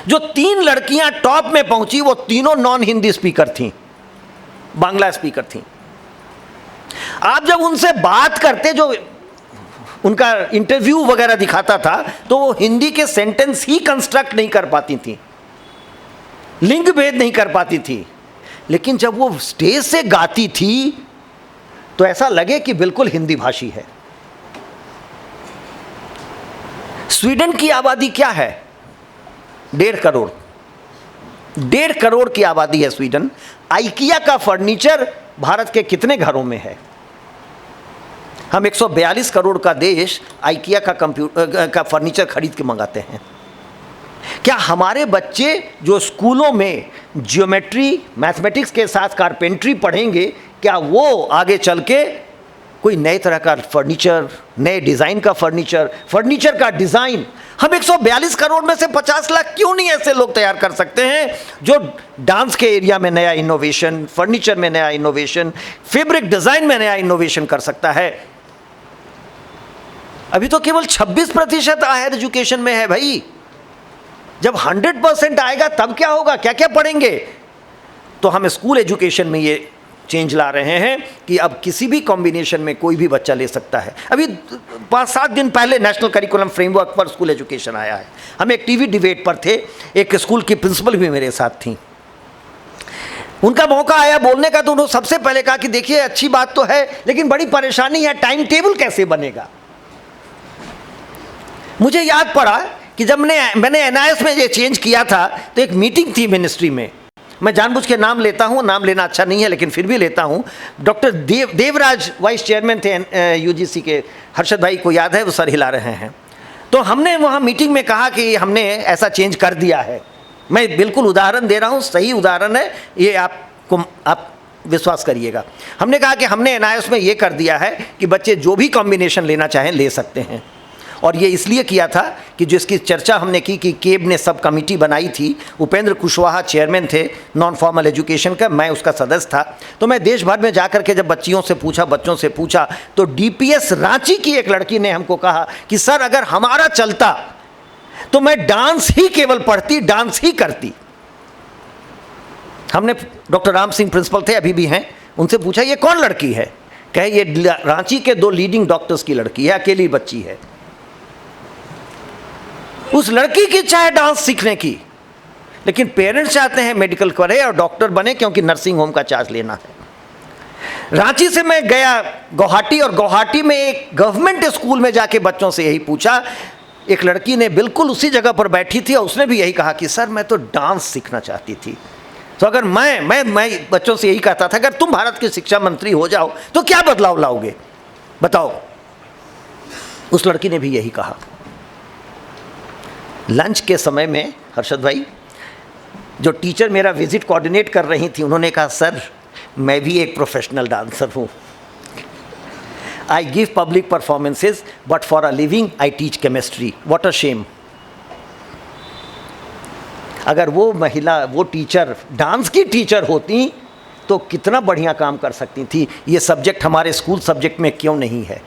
जो 3 लड़कियां टॉप में पहुंची वो तीनों नॉन हिंदी स्पीकर थीं, बांग्ला स्पीकर थीं। आप जब उनसे बात करते, जो उनका इंटरव्यू वगैरह दिखाता था, तो वो हिंदी के सेंटेंस ही कंस्ट्रक्ट नहीं कर पाती थी, लिंग भेद नहीं कर पाती थी। लेकिन जब वो स्टेज से गाती थी तो ऐसा लगे कि बिल्कुल हिंदी भाषी है। स्वीडन की आबादी क्या है? 1.5 करोड़। 1.5 करोड़ की आबादी है स्वीडन। आइकिया का फर्नीचर भारत के कितने घरों में है? हम 142 करोड़ का देश आइकिया का फर्नीचर खरीद के मंगाते हैं। क्या हमारे बच्चे जो स्कूलों में ज्योमेट्री, मैथमेटिक्स के साथ कारपेंट्री पढ़ेंगे, क्या वो आगे चल के कोई नए तरह का फर्नीचर, नए डिज़ाइन का फर्नीचर का डिज़ाइन, हम 142 करोड़ में से 50 लाख क्यों नहीं ऐसे लोग तैयार कर सकते हैं जो डांस के एरिया में नया इनोवेशन, फर्नीचर में नया इनोवेशन, फैब्रिक डिज़ाइन में नया इनोवेशन कर सकता है? अभी तो केवल 26% हायर एजुकेशन में है भाई। जब 100% आएगा तब क्या होगा? क्या क्या पढ़ेंगे? तो हम स्कूल एजुकेशन में ये चेंज ला रहे हैं कि अब किसी भी कॉम्बिनेशन में कोई भी बच्चा ले सकता है। अभी 5-7 दिन पहले नेशनल करिकुलम फ्रेमवर्क पर स्कूल एजुकेशन आया है। हम एक टीवी डिबेट पर थे, एक स्कूल की प्रिंसिपल भी मेरे साथ थी। उनका मौका आया बोलने का, तो उन्होंने सबसे पहले कहा कि देखिए अच्छी बात तो है, लेकिन बड़ी परेशानी है, टाइम टेबल कैसे बनेगा? मुझे याद पड़ा कि जब मैंने NIS में ये चेंज किया था, तो एक मीटिंग थी मिनिस्ट्री में। मैं जानबूझ के नाम लेता हूँ, नाम लेना अच्छा नहीं है लेकिन फिर भी लेता हूँ। डॉक्टर देवराज वाइस चेयरमैन थे UGC के, हर्षद भाई को याद है, वो सर हिला रहे हैं। तो हमने वहाँ मीटिंग में कहा कि हमने ऐसा चेंज कर दिया है। मैं बिल्कुल उदाहरण दे रहा हूँ, सही उदाहरण है ये, आप विश्वास करिएगा। हमने कहा कि हमने NIS में ये कर दिया है कि बच्चे जो भी कॉम्बिनेशन लेना चाहें ले सकते हैं। और ये इसलिए किया था कि जिसकी चर्चा हमने की कि केब ने सब कमेटी बनाई थी, उपेंद्र कुशवाहा चेयरमैन थे नॉन फॉर्मल एजुकेशन का, मैं उसका सदस्य था। तो मैं देश भर में जाकर के जब बच्चों से पूछा तो DPS रांची की एक लड़की ने हमको कहा कि सर अगर हमारा चलता तो मैं डांस ही केवल पढ़ती, डांस ही करती। हमने डॉक्टर राम सिंह प्रिंसिपल थे, अभी भी हैं, उनसे पूछा ये कौन लड़की है? कहे ये रांची के 2 लीडिंग डॉक्टर्स की लड़की है, अकेली बच्ची है। उस लड़की की इच्छा है डांस सीखने की, लेकिन पेरेंट्स चाहते हैं मेडिकल करे और डॉक्टर बने क्योंकि नर्सिंग होम का चार्ज लेना है। रांची से मैं गया गुवाहाटी, और गुवाहाटी में एक गवर्नमेंट स्कूल में जाके बच्चों से यही पूछा। एक लड़की ने बिल्कुल उसी जगह पर बैठी थी और उसने भी यही कहा कि सर मैं तो डांस सीखना चाहती थी। तो अगर मैं बच्चों से यही कहता था अगर तुम भारत के शिक्षा मंत्री हो जाओ तो क्या बदलाव लाओगे, बताओ? उस लड़की ने भी यही कहा। लंच के समय में हर्षद भाई, जो टीचर मेरा विजिट कोऑर्डिनेट कर रही थी, उन्होंने कहा सर मैं भी एक प्रोफेशनल डांसर हूँ। I give public performances but for a living I teach chemistry. What a shame. अगर वो महिला, वो टीचर डांस की टीचर होती तो कितना बढ़िया काम कर सकती थी। ये सब्जेक्ट हमारे स्कूल सब्जेक्ट में क्यों नहीं है?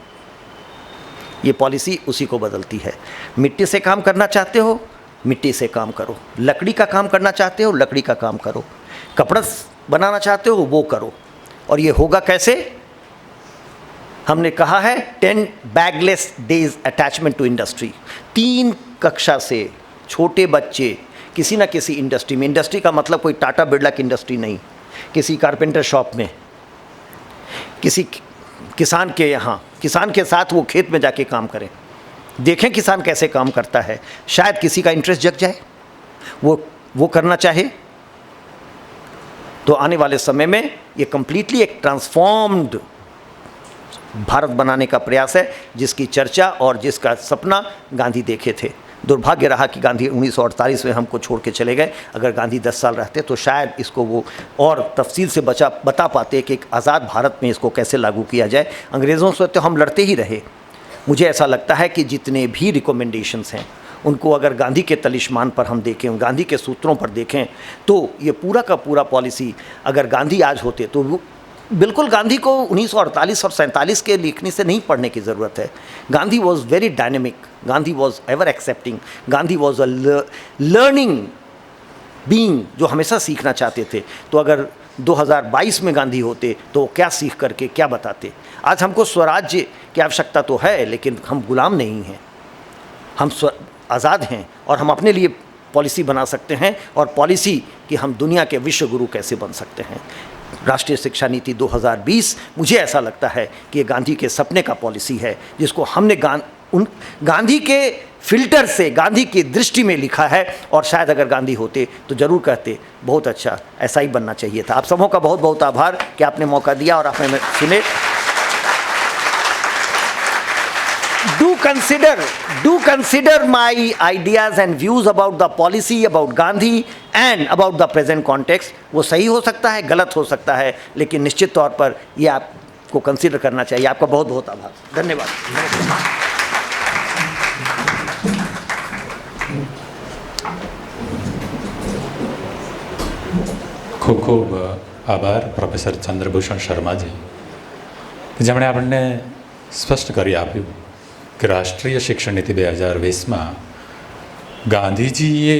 ये पॉलिसी उसी को बदलती है। मिट्टी से काम करना चाहते हो, मिट्टी से काम करो। लकड़ी का काम करना चाहते हो, लकड़ी का काम करो। कपड़ा बनाना चाहते हो, वो करो। और ये होगा कैसे? हमने कहा है 10 bagless days attachment to industry. 3 कक्षा से छोटे बच्चे किसी ना किसी इंडस्ट्री में, इंडस्ट्री का मतलब कोई टाटा बिरला की इंडस्ट्री नहीं, किसी कारपेंटर शॉप में, किसी किसान के यहाँ, किसान के साथ वो खेत में जाके काम करें, देखें किसान कैसे काम करता है। शायद किसी का इंटरेस्ट जग जाए, वो करना चाहे। तो आने वाले समय में ये कंप्लीटली एक ट्रांसफॉर्म्ड भारत बनाने का प्रयास है, जिसकी चर्चा और जिसका सपना गांधी देखे थे। दुर्भाग्य रहा कि गांधी 1948 में हमको छोड़ के चले गए। अगर गांधी 10 साल रहते तो शायद इसको वो और तफसील से बता पाते कि एक आज़ाद भारत में इसको कैसे लागू किया जाए। अंग्रेज़ों से तो हम लड़ते ही रहे। मुझे ऐसा लगता है कि जितने भी रिकमेंडेशंस हैं उनको अगर गांधी के तलिस्मान पर हम देखें, गांधी के सूत्रों पर देखें, तो ये पूरा का पूरा पॉलिसी अगर गांधी आज होते तो बिल्कुल गांधी को 1948 और 47 के लिखने से नहीं पढ़ने की ज़रूरत है। Gandhi was very dynamic, Gandhi was ever accepting, Gandhi was a learning being जो हमेशा सीखना चाहते थे। तो अगर 2022 में गांधी होते तो वो क्या सीख करके क्या बताते। आज हमको स्वराज्य की आवश्यकता तो है, लेकिन हम गुलाम नहीं हैं, हम आज़ाद हैं और हम अपने लिए पॉलिसी बना सकते हैं, और पॉलिसी कि हम दुनिया के विश्व गुरु कैसे बन सकते हैं। राष्ट्रीय शिक्षा नीति 2020 मुझे ऐसा लगता है कि ये गांधी के सपने का पॉलिसी है, जिसको हमने गांधी के फिल्टर से, गांधी की दृष्टि में लिखा है। और शायद अगर गांधी होते तो ज़रूर कहते बहुत अच्छा, ऐसा ही बनना चाहिए था। आप सबों का बहुत बहुत आभार कि आपने मौका दिया और आपने सुने। Do consider my ideas and views about the policy, about Gandhi and about the present context। वो सही हो सकता है, गलत हो सकता है, लेकिन निश्चित तौर पर ये आपको कंसीडर करना चाहिए। आपका बहुत बहुत आभार, धन्यवाद। ખૂબ ખૂબ આભાર પ્રોફેસર ચંદ્રભૂષણ શર્માજી, જેમણે આપણને સ્પષ્ટ કરી આપ્યું કે રાષ્ટ્રીય શિક્ષણ નીતિ 2020માં ગાંધીજીએ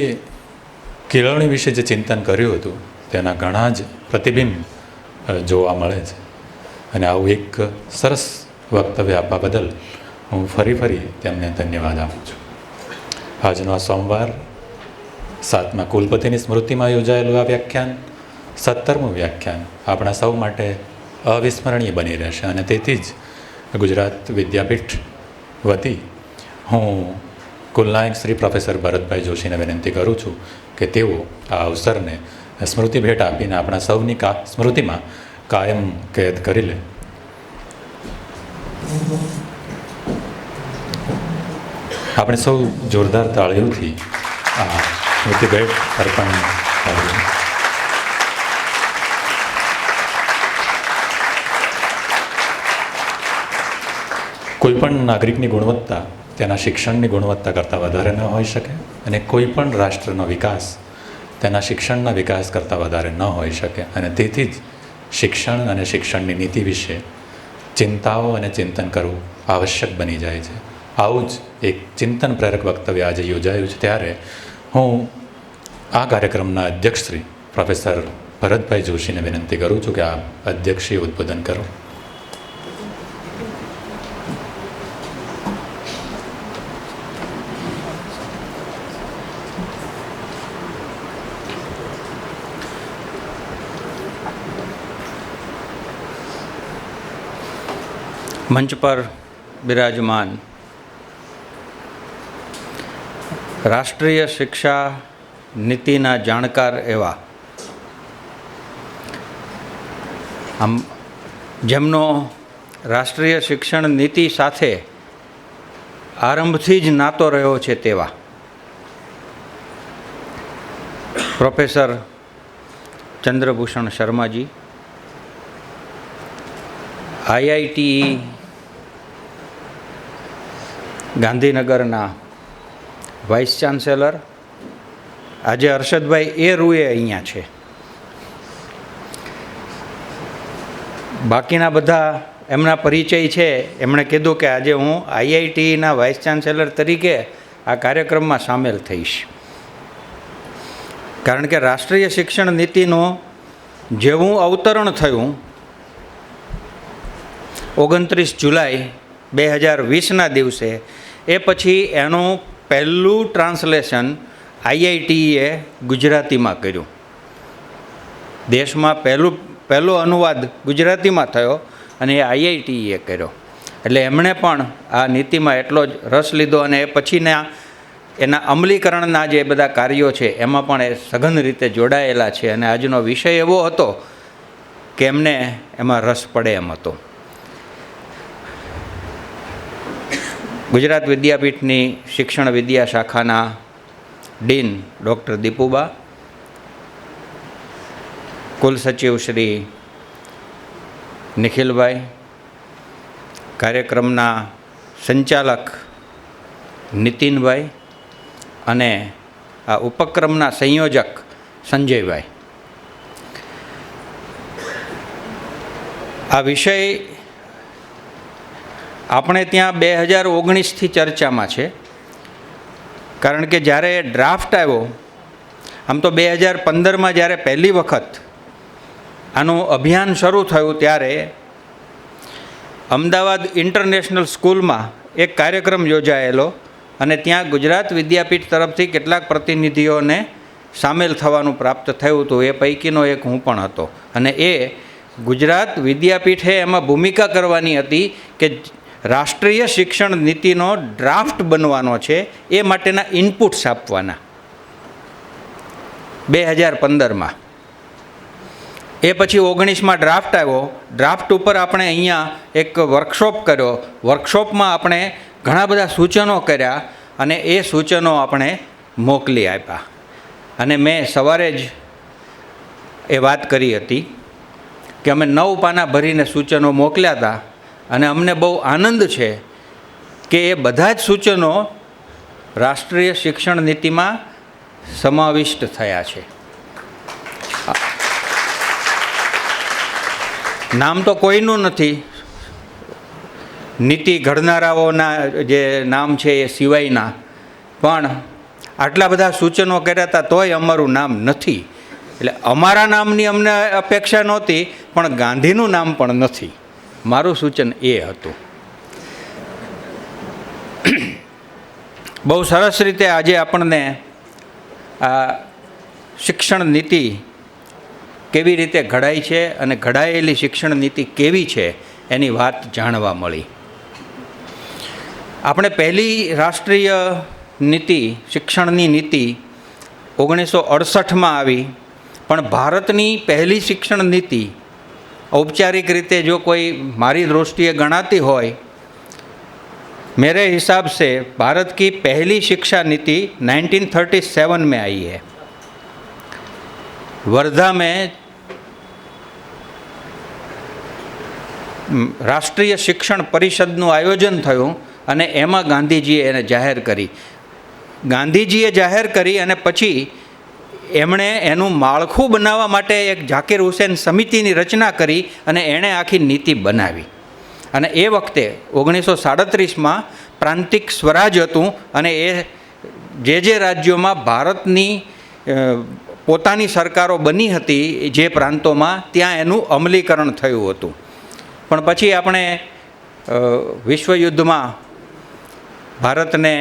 કેળવણી વિશે જે ચિંતન કર્યું હતું તેના ઘણા જ પ્રતિબિંબ જોવા મળે છે. અને આવું એક સરસ વક્તવ્ય આપવા બદલ હું ફરી તેમને ધન્યવાદ આપું છું. આજનો આ સોમવાર 7મા કુલપતિની સ્મૃતિમાં યોજાયેલું આ વ્યાખ્યાન 17મું વ્યાખ્યાન આપણા સૌ માટે અવિસ્મરણીય બની રહેશે. અને તેથી જ ગુજરાત વિદ્યાપીઠ વતી હું કુલનાયક શ્રી પ્રોફેસર ભરતભાઈ જોશીને વિનંતી કરું છું કે તેઓ આ અવસરને સ્મૃતિ ભેટ આપીને આપણા સૌની સ્મૃતિમાં કાયમ કેદ કરી લે. આપણે સૌ જોરદાર તાળીઓથી આ સ્મૃતિ ભેટ અર્પણ કરીશું. કોઈપણ નાગરિકની ગુણવત્તા તેના શિક્ષણની ગુણવત્તા કરતાં વધારે ન હોઈ શકે, અને કોઈપણ રાષ્ટ્રનો વિકાસ તેના શિક્ષણના વિકાસ કરતાં વધારે ન હોઈ શકે. અને તેથી જ શિક્ષણ અને શિક્ષણની નીતિ વિશે ચિંતાઓ અને ચિંતન કરવું આવશ્યક બની જાય છે. આવું જ એક ચિંતન પ્રેરક વક્તવ્ય આજે યોજાયું છે. ત્યારે હું આ કાર્યક્રમના અધ્યક્ષ શ્રી પ્રોફેસર ભરતભાઈ જોશીને વિનંતી કરું છું કે આ અધ્યક્ષીય ઉદ્બોધન કરો. મંચ પર બિરાજમાન રાષ્ટ્રીય શિક્ષા નીતિના જાણકાર એવા જેમનો રાષ્ટ્રીય શિક્ષણ નીતિ સાથે આરંભથી જ નાતો રહ્યો છે તેવા પ્રોફેસર ચંદ્રભૂષણ શર્માજી, IITE ગાંધીનગરના વાઇસ ચાન્સેલર, આજે હર્ષદભાઈ એ રૂએ અહીંયા છે. બાકીના બધા એમના પરિચય છે. એમણે કીધું કે આજે હું IITEના વાઇસ ચાન્સેલર તરીકે આ કાર્યક્રમમાં સામેલ થઈશ, કારણ કે રાષ્ટ્રીય શિક્ષણ નીતિનું જેવું અવતરણ થયું 29 જુલાઈ 2020ના દિવસે, એ પછી એનું પહેલું ટ્રાન્સલેશન IITEએ ગુજરાતીમાં કર્યું. દેશમાં પહેલો અનુવાદ ગુજરાતીમાં થયો અને એ IITEએ કર્યો. એટલે એમણે પણ આ નીતિમાં એટલો જ રસ લીધો અને એ પછીના એના અમલીકરણના જે બધા કાર્યો છે એમાં પણ એ સઘન રીતે જોડાયેલા છે. અને આજનો વિષય એવો હતો કે એમને એમાં રસ પડે એમ હતો. ગુજરાત વિદ્યાપીઠની શિક્ષણ વિદ્યા શાખાના ડીન ડૉક્ટર દીપુબા, કુલસચિવ શ્રી નિખિલભાઈ, કાર્યક્રમના સંચાલક નીતિનભાઈ અને આ ઉપક્રમના સંયોજક સંજયભાઈ. આ વિષય આપણે ત્યાં 2019થી ચર્ચામાં છે, કારણ કે જ્યારે ડ્રાફ્ટ આવ્યો, આમ તો 2015માં જ્યારે પહેલી વખત આનું અભિયાન શરૂ થયું ત્યારે અમદાવાદ ઇન્ટરનેશનલ સ્કૂલમાં એક કાર્યક્રમ યોજાયેલો અને ત્યાં ગુજરાત વિદ્યાપીઠ તરફથી કેટલાક પ્રતિનિધિઓને સામેલ થવાનું પ્રાપ્ત થયું હતું. એ પૈકીનો એક હું પણ હતો અને એ ગુજરાત વિદ્યાપીઠે એમાં ભૂમિકા કરવાની હતી કે રાષ્ટ્રીય શિક્ષણ નીતિનો ડ્રાફ્ટ બનવાનો છે, એ માટેના ઇનપુટ્સ આપવાના 2015માં. એ પછી 19માં ડ્રાફ્ટ આવ્યો. ડ્રાફ્ટ ઉપર આપણે અહીંયા એક વર્કશોપ કર્યો. વર્કશોપમાં આપણે ઘણા બધા સૂચનો કર્યા અને એ સૂચનો આપણે મોકલી આપ્યા. અને મેં સવારે જ એ વાત કરી હતી કે અમે 9 પાના ભરીને સૂચનો મોકલ્યા હતા અને અમને બહુ આનંદ છે કે એ બધા જ સૂચનો રાષ્ટ્રીય શિક્ષણ નીતિમાં સમાવિષ્ટ થયા છે. નામ તો કોઈનું નથી, નીતિ ઘડનારાઓના જે નામ છે એ સિવાયના, પણ આટલા બધા સૂચનો કર્યા હતા તોય અમારું નામ નથી. એટલે અમારા નામની અમને અપેક્ષા નહોતી, પણ ગાંધીનું નામ પણ નથી. મારું સૂચન એ હતું. બહુ સરસ રીતે આજે આપણને આ શિક્ષણ નીતિ કેવી રીતે ઘડાય છે અને ઘડાયેલી શિક્ષણ નીતિ કેવી છે એની વાત જાણવા મળી. આપણે પહેલી રાષ્ટ્રીય નીતિ, શિક્ષણની નીતિ 1968માં આવી, પણ ભારતની પહેલી શિક્ષણ નીતિ औपचारिक रीते जो कोई मारी दृष्टि गणाती हो, मेरे हिसाब से भारत की पहली शिक्षा नीति 1937 में आई है. वर्धा में राष्ट्रीय शिक्षण परिषदનું આયોજન થયું અને એમાં ગાંધીજીએ એને જાહેર કરી. ગાંધીજીએ જાહેર કરી અને પછી એમણે એનું માળખું બનાવવા માટે એક ઝાકીર હુસેન સમિતિની રચના કરી અને એણે આખી નીતિ બનાવી. અને એ વખતે 1937માં પ્રાંતિક સ્વરાજ હતું અને એ જે રાજ્યોમાં ભારતની પોતાની સરકારો બની હતી, જે પ્રાંતોમાં, ત્યાં એનું અમલીકરણ થયું હતું. પણ પછી આપણે વિશ્વયુદ્ધમાં ભારતને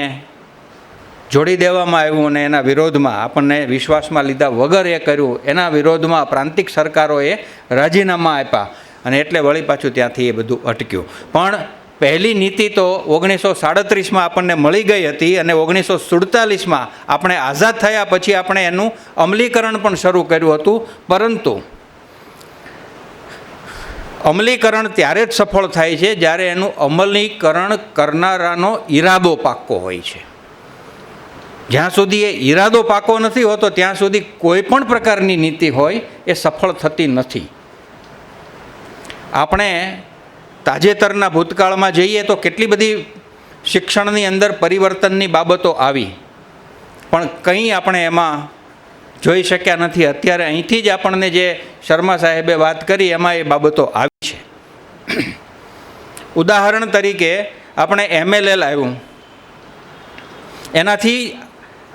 જોડી દેવામાં આવ્યું અને એના વિરોધમાં આપણને વિશ્વાસમાં લીધા વગર એ કર્યું. એના વિરોધમાં પ્રાંતિક સરકારોએ રાજીનામા આપ્યા અને એટલે વળી પાછું ત્યાંથી એ બધું અટક્યું. પણ પહેલી નીતિ તો 1937માં આપણને મળી ગઈ હતી અને 1947માં આપણે આઝાદ થયા પછી આપણે એનું અમલીકરણ પણ શરૂ કર્યું હતું. પરંતુ અમલીકરણ ત્યારે જ સફળ થાય છે જ્યારે એનું અમલીકરણ કરનારાનો ઈરાદો પાક્કો હોય છે. જ્યાં સુધી એ ઈરાદો પાકો નથી હોતો ત્યાં સુધી કોઈ પણ પ્રકારની નીતિ હોય એ સફળ થતી નથી. આપણે તાજેતરના ભૂતકાળમાં જઈએ તો કેટલી બધી શિક્ષણની અંદર પરિવર્તનની બાબતો આવી, પણ કંઈ આપણે એમાં જોઈ શક્યા નથી. અત્યારે અહીંથી જ આપણને જે શર્મા સાહેબે વાત કરી એમાં એ બાબતો આવી છે. ઉદાહરણ તરીકે આપણે MLL આવ્યું, એનાથી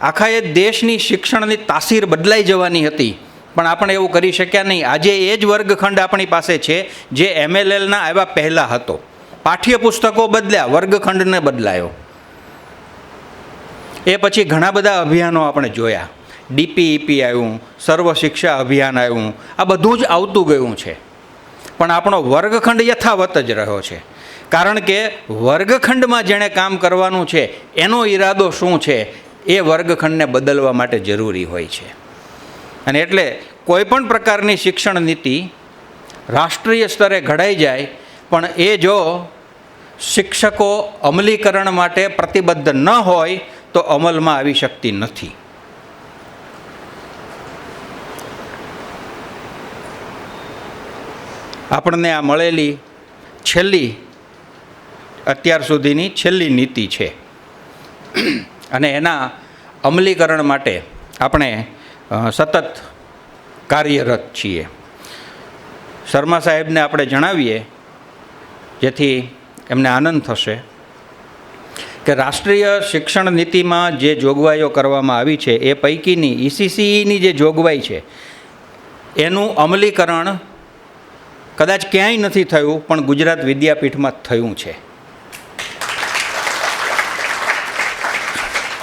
આખા એ દેશની શિક્ષણની તાસીર બદલાઈ જવાની હતી, પણ આપણે એવું કરી શક્યા નહીં. આજે એ જ વર્ગખંડ આપણી પાસે છે જે MLLના આવ્યા પહેલાં હતો. પાઠ્યપુસ્તકો બદલ્યા, વર્ગખંડને બદલાયો. એ પછી ઘણા બધા અભિયાનો આપણે જોયા. DPEP આવ્યું, સર્વ શિક્ષા અભિયાન આવ્યું, આ બધું જ આવતું ગયું છે, પણ આપણો વર્ગખંડ યથાવત જ રહ્યો છે. કારણ કે વર્ગખંડમાં જેણે કામ કરવાનું છે એનો ઈરાદો શું છે એ વર્ગખંડને બદલવા માટે જરૂરી હોય છે. અને એટલે કોઈ પણ પ્રકારની શિક્ષણ નીતિ રાષ્ટ્રીય સ્તરે ઘડાઈ જાય, પણ એ જો શિક્ષકો અમલીકરણ માટે પ્રતિબદ્ધ ન હોય તો અમલમાં આવી શકતી નથી. આપણને આ મળેલી અત્યાર સુધીની છેલ્લી નીતિ છે અને એના અમલીકરણ માટે આપણે સતત કાર્યરત છીએ. શર્મા સાહેબને આપણે જણાવીએ, જેથી એમને આનંદ થશે, કે રાષ્ટ્રીય શિક્ષણ નીતિમાં જે જોગવાઈઓ કરવામાં આવી છે એ પૈકીની ECCEની જે જોગવાઈ છે એનું અમલીકરણ કદાચ ક્યાંય નથી થયું, પણ ગુજરાત વિદ્યાપીઠમાં થયું છે.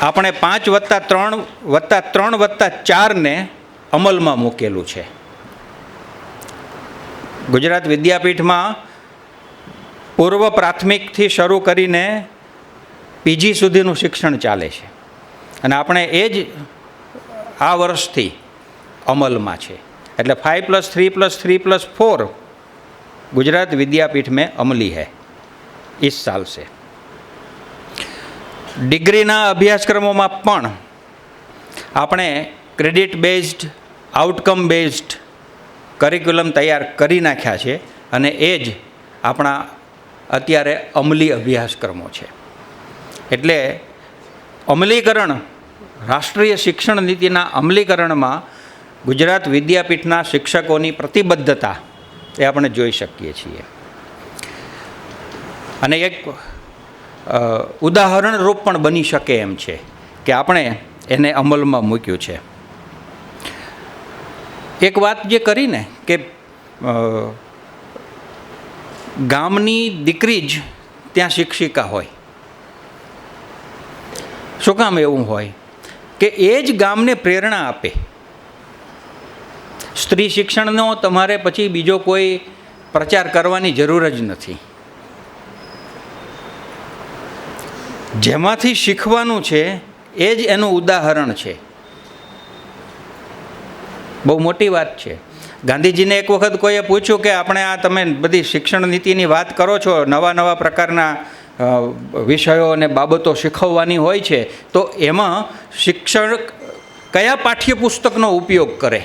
આપણે 5+3+3+4ને અમલમાં મૂકેલું છે. ગુજરાત વિદ્યાપીઠમાં પૂર્વ પ્રાથમિકથી શરૂ કરીને PG સુધીનું શિક્ષણ ચાલે છે અને આપણે એ જ આ વર્ષથી અમલમાં છે. એટલે 5+3+3+4 गुजरात विद्यापीठ में अमली है इस साल से. डिग्रीना अभ्यासक्रमों में पण आपणे credit based outcome based curriculum तैयार करी नाख्या छे अने ए ज आपणा अत्यारे अमली अभ्यासक्रमों छे. एटले अमलीकरण राष्ट्रीय शिक्षण नीतिना अमलीकरणमां गुजरात विद्यापीठना शिक्षकोनी प्रतिबद्धता એ આપણે જોઈ શકીએ છીએ. અને એક ઉદાહરણ રૂપ પણ બની શકે એમ છે કે આપણે એને અમલમાં મૂક્યું છે. એક વાત જે કરીને કે ગામની દીકરી જ ત્યાં શિક્ષિકા હોય. શું કામ એવું હોય કે એ જ ગામને પ્રેરણા આપે. સ્ત્રી શિક્ષણનો તમારે પછી બીજો કોઈ પ્રચાર કરવાની જરૂર જ નથી. જેમાંથી શીખવાનું છે એ જ એનું ઉદાહરણ છે. બહુ મોટી વાત છે. ગાંધીજીને એક વખત કોઈએ પૂછ્યું કે આપણે આ તમે બધી શિક્ષણ નીતિની વાત કરો છો, નવા નવા પ્રકારના વિષયો અને બાબતો શીખવવાની હોય છે, તો એમાં શિક્ષક કયા પાઠ્યપુસ્તકનો ઉપયોગ કરે?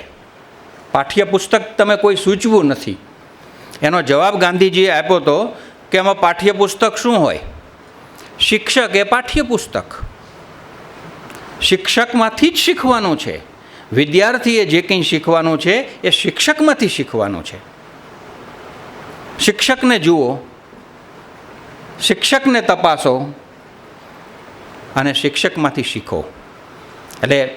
પાઠ્યપુસ્તક તમે કોઈ સૂચવું નથી. એનો જવાબ ગાંધીજીએ આપ્યો હતો કે એમાં પાઠ્યપુસ્તક શું હોય? શિક્ષક એ પાઠ્યપુસ્તક. શિક્ષકમાંથી જ શીખવાનું છે. વિદ્યાર્થીએ જે કંઈ શીખવાનું છે એ શિક્ષકમાંથી શીખવાનું છે. શિક્ષકને જુઓ, શિક્ષકને તપાસો અને શિક્ષકમાંથી શીખો. એટલે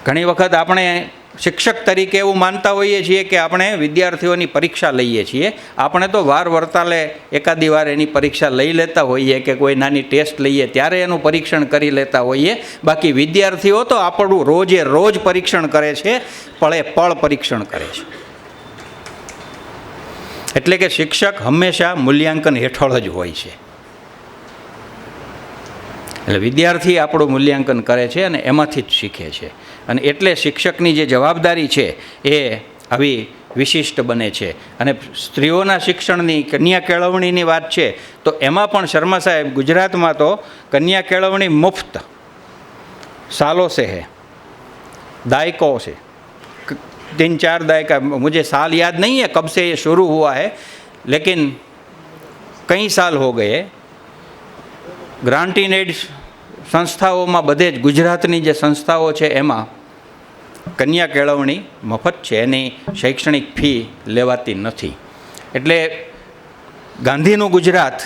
ઘણી વખત આપણે શિક્ષક તરીકે એવું માનતા હોઈએ છીએ કે આપણે વિદ્યાર્થીઓની પરીક્ષા લઈએ છીએ. આપણે તો વાર વર્તાલે એકાદી વાર એની પરીક્ષા લઈ લેતા હોઈએ કે કોઈ નાની ટેસ્ટ લઈએ ત્યારે એનું પરીક્ષણ કરી લેતા હોઈએ. બાકી વિદ્યાર્થીઓ તો આપણું રોજે રોજ પરીક્ષણ કરે છે, પળે પળ પરીક્ષણ કરે છે. એટલે કે શિક્ષક હંમેશા મૂલ્યાંકન હેઠળ જ હોય છે. એટલે વિદ્યાર્થી આપણું મૂલ્યાંકન કરે છે અને એમાંથી જ શીખે છે. અને એટલે શિક્ષકની જે જવાબદારી છે એ આવી વિશિષ્ટ બને છે. અને સ્ત્રીઓના શિક્ષણની કન્યા કેળવણીની વાત છે તો એમાં પણ શર્મા સાહેબ ગુજરાતમાં તો કન્યા કેળવણી મુફ્ત सालों से है, दायकों से, 3-4 दायका, मुझे साल याद नहीं है कब से ये शुरू हुआ है, लेकिन कई साल हो गए. ग्रांट इन एड સંસ્થાઓમાં બધે જ ગુજરાતની જે સંસ્થાઓ છે એમાં કન્યા કેળવણી મફત છે. એની શૈક્ષણિક ફી લેવાતી નથી. એટલે ગાંધીનું ગુજરાત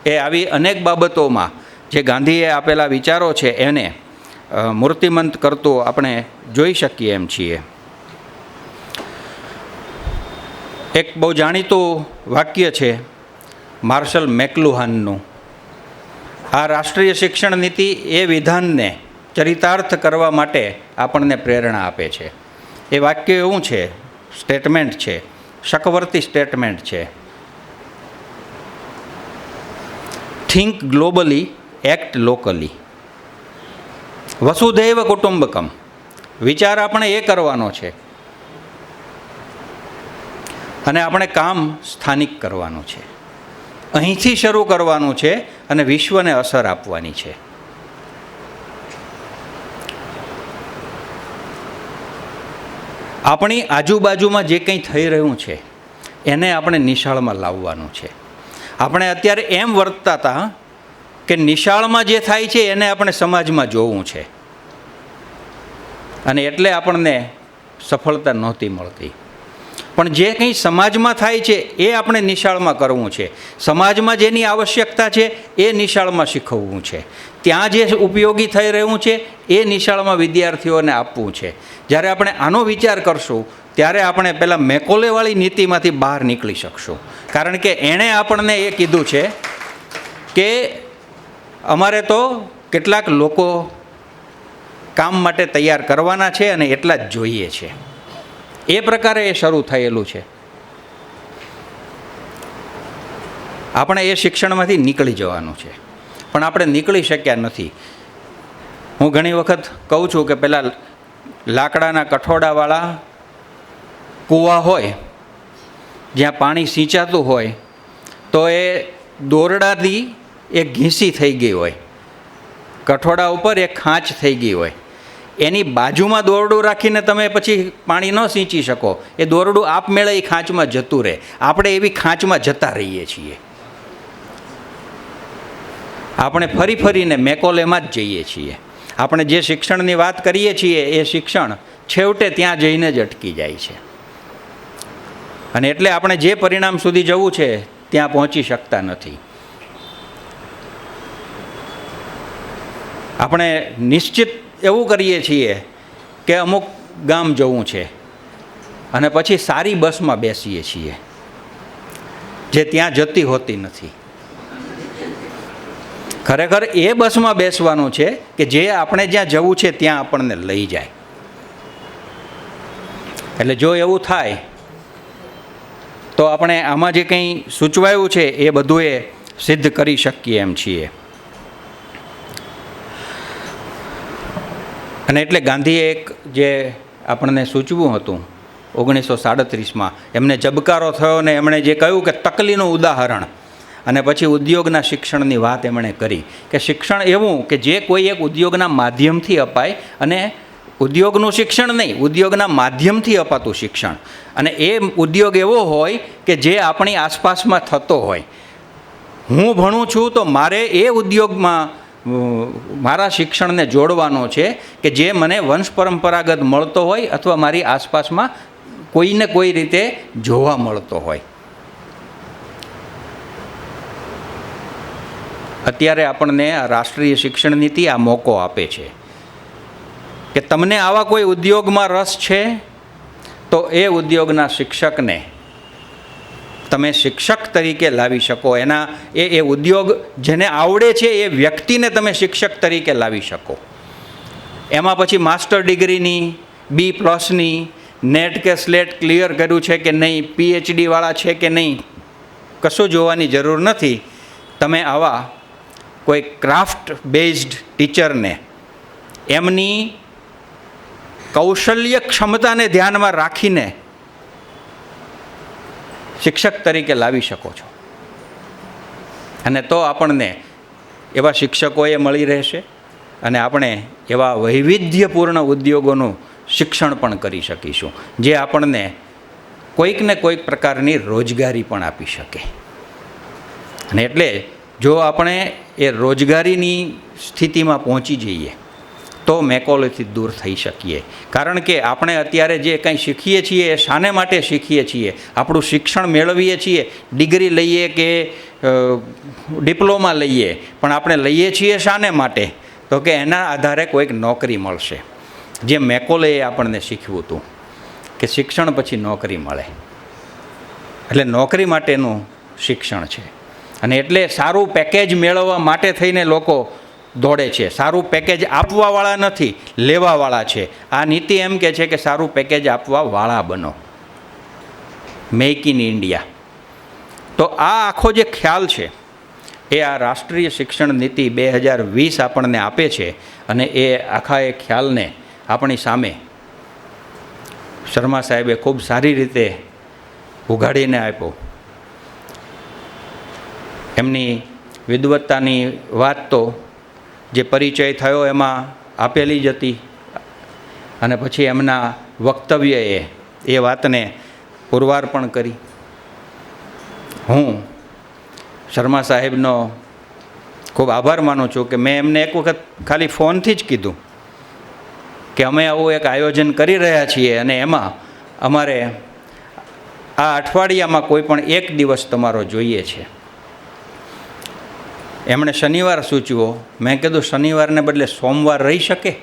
એ આવી અનેક બાબતોમાં જે ગાંધીએ આપેલા વિચારો છે એને મૂર્તિમંત કરતો આપણે જોઈ શકીએ એમ છીએ. એક બહુ જાણીતું વાક્ય છે માર્શલ મેકલુહાનનું. આ રાષ્ટ્રીય શિક્ષણ નીતિ એ વિધાનને ચરિતાર્થ કરવા માટે આપણને પ્રેરણા આપે છે. એ વાક્ય એવું છે, સ્ટેટમેન્ટ છે, શકવર્તી સ્ટેટમેન્ટ છે. Think globally, act locally. વસુધૈવ કુટુંબકમ. વિચાર આપણે એ કરવાનો છે અને આપણે કામ સ્થાનિક કરવાનું છે. અહીંથી શરૂ કરવાનું છે અને વિશ્વને અસર આપવાની છે. આપણી આજુબાજુમાં જે કંઈ થઈ રહ્યું છે એને આપણે નિશાળમાં લાવવાનું છે. આપણે અત્યારે એમ વર્તતા હતા કે નિશાળમાં જે થાય છે એને આપણે સમાજમાં જોવું છે, અને એટલે આપણને સફળતા નહોતી મળતી. પણ જે કંઈ સમાજમાં થાય છે એ આપણે નિશાળમાં કરવું છે. સમાજમાં જેની આવશ્યકતા છે એ નિશાળમાં શીખવવું છે. ત્યાં જે ઉપયોગી થઈ રહ્યું છે એ નિશાળમાં વિદ્યાર્થીઓને આપવું છે. જ્યારે આપણે આનો વિચાર કરશું ત્યારે આપણે પહેલાં મેકોલેવાળી નીતિમાંથી બહાર નીકળી શકશું. કારણ કે એણે આપણને એ કીધું છે કે અમારે તો કેટલાક લોકો કામ માટે તૈયાર કરવાના છે અને એટલા જ જોઈએ છે. એ પ્રકારે એ શરૂ થયેલું છે. આપણે એ શિક્ષણમાંથી નીકળી જવાનું છે, પણ આપણે નીકળી શક્યા નથી. હું ઘણી વખત કહું છું કે પેલા લાકડાના કઠોડાવાળા કૂવા હોય જ્યાં પાણી સિંચાતું હોય તો એ દોરડાથી એ ઘીસી થઈ ગઈ હોય, કઠોડા ઉપર એક ખાંચ થઈ ગઈ હોય, એની બાજુમાં દોરડું રાખીને તમે પછી પાણી ન સિંચી શકો. એ દોરડું આપમેળે એ ખાંચમાં જતું રહે. આપણે એવી ખાંચમાં જતા રહીએ છીએ. આપણે ફરી ફરીને મેકોલેમાં જ જઈએ છીએ. આપણે જે શિક્ષણની વાત કરીએ છીએ એ શિક્ષણ છેવટે ત્યાં જઈને જ અટકી જાય છે, અને એટલે આપણે જે પરિણામ સુધી જવું છે ત્યાં પહોંચી શકતા નથી. આપણે નિશ્ચિત એવું કરીએ છીએ કે અમુક ગામ જવું છે અને પછી સારી બસમાં બેસીએ છીએ જે ત્યાં જતી હોતી નથી. ખરેખર એ બસમાં બેસવાનું છે કે જે આપણે જ્યાં જવું છે ત્યાં આપણને લઈ જાય. એટલે જો એવું થાય તો આપણે આમાં જે કંઈ સૂચવાયું છે એ બધું એ સિદ્ધ કરી શકીએ એમ છીએ. અને એટલે ગાંધીએ એક જે આપણને સૂચવું હતું 1937માં, એમને જબકારો થયો ને એમણે જે કહ્યું કે તકલીનું ઉદાહરણ, અને પછી ઉદ્યોગના શિક્ષણની વાત એમણે કરી કે શિક્ષણ એવું કે જે કોઈ એક ઉદ્યોગના માધ્યમથી અપાય, અને ઉદ્યોગનું શિક્ષણ નહીં, ઉદ્યોગના માધ્યમથી અપાતું શિક્ષણ. અને એ ઉદ્યોગ એવો હોય કે જે આપણી આસપાસમાં થતો હોય. હું ભણું છું તો મારે એ ઉદ્યોગમાં મારા શિક્ષણને જોડવાનો છે કે જે મને વંશ પરંપરાગત મળતો હોય અથવા મારી આસપાસમાં કોઈને કોઈ રીતે જોવા મળતો હોય. અત્યારે આપણને આ રાષ્ટ્રીય શિક્ષણ નીતિ આ મોકો આપે છે કે તમને આવા કોઈ ઉદ્યોગમાં રસ છે તો એ ઉદ્યોગના શિક્ષકને તમે શિક્ષક તરીકે લાવી શકો. એના એ ઉદ્યોગ જેને આવડે છે એ વ્યક્તિને તમે શિક્ષક તરીકે લાવી શકો. એમાં પછી માસ્ટર ડિગ્રીની, B+ની, નેટ કે સ્લેટ ક્લિયર કર્યું છે કે નહીં, PhDવાળા છે કે નહીં, કશું જોવાની જરૂર નથી. તમે આવા કોઈ ક્રાફ્ટ બેઝડ ટીચરને એમની કૌશલ્ય ક્ષમતાને ધ્યાનમાં રાખીને શિક્ષક તરીકે લાવી શકો છો. અને તો આપણને એવા શિક્ષકોએ મળી રહેશે અને આપણે એવા વૈવિધ્યપૂર્ણ ઉદ્યોગોનું શિક્ષણ પણ કરી શકીશું જે આપણને કોઈક ને કોઈક પ્રકારની રોજગારી પણ આપી શકે. અને એટલે જો આપણે એ રોજગારીની સ્થિતિમાં પહોંચી જઈએ તો મેકોલેથી દૂર થઈ શકીએ. કારણ કે આપણે અત્યારે જે કંઈ શીખીએ છીએ એ શાને માટે શીખીએ છીએ? આપણું શિક્ષણ મેળવીએ છીએ, ડિગ્રી લઈએ કે ડિપ્લોમા લઈએ, પણ આપણે લઈએ છીએ શાને માટે? તો કે એના આધારે કોઈક નોકરી મળશે. જે મેકોલેએ આપણને શીખવ્યું હતું કે શિક્ષણ પછી નોકરી મળે, એટલે નોકરી માટેનું શિક્ષણ છે. અને એટલે સારું પેકેજ મેળવવા માટે થઈને લોકો દોડે છે. સારું પેકેજ આપવાવાળા નથી, લેવાવાળા છે. આ નીતિ એમ કહે છે કે સારું પેકેજ આપવાવાળા બનો, મેક ઇન ઇન્ડિયા. તો આ આખો જે ખ્યાલ છે એ આ રાષ્ટ્રીય શિક્ષણ નીતિ 2020 આપણને આપે છે. અને એ આખા એ ખ્યાલને આપણી સામે શર્મા સાહેબે ખૂબ સારી રીતે ઉઘાડીને આપ્યો. એમની વિદવત્તાની વાત તો જે પરિચય થયો એમાં આપેલી જ હતી અને પછી એમના વક્તવ્યએ એ વાતને પુરવાર પણ કરી. હું શર્મા સાહેબનો ખૂબ આભાર માનું છું કે મેં એમને એક વખત ખાલી ફોનથી જ કીધું કે અમે આવું એક આયોજન કરી રહ્યા છીએ અને એમાં અમારે આ અઠવાડિયામાં કોઈ પણ એક દિવસ તમારો જોઈએ છે. એમણે શનિવાર સૂચવ્યો. મેં કીધું શનિવારને બદલે સોમવાર રહી શકે?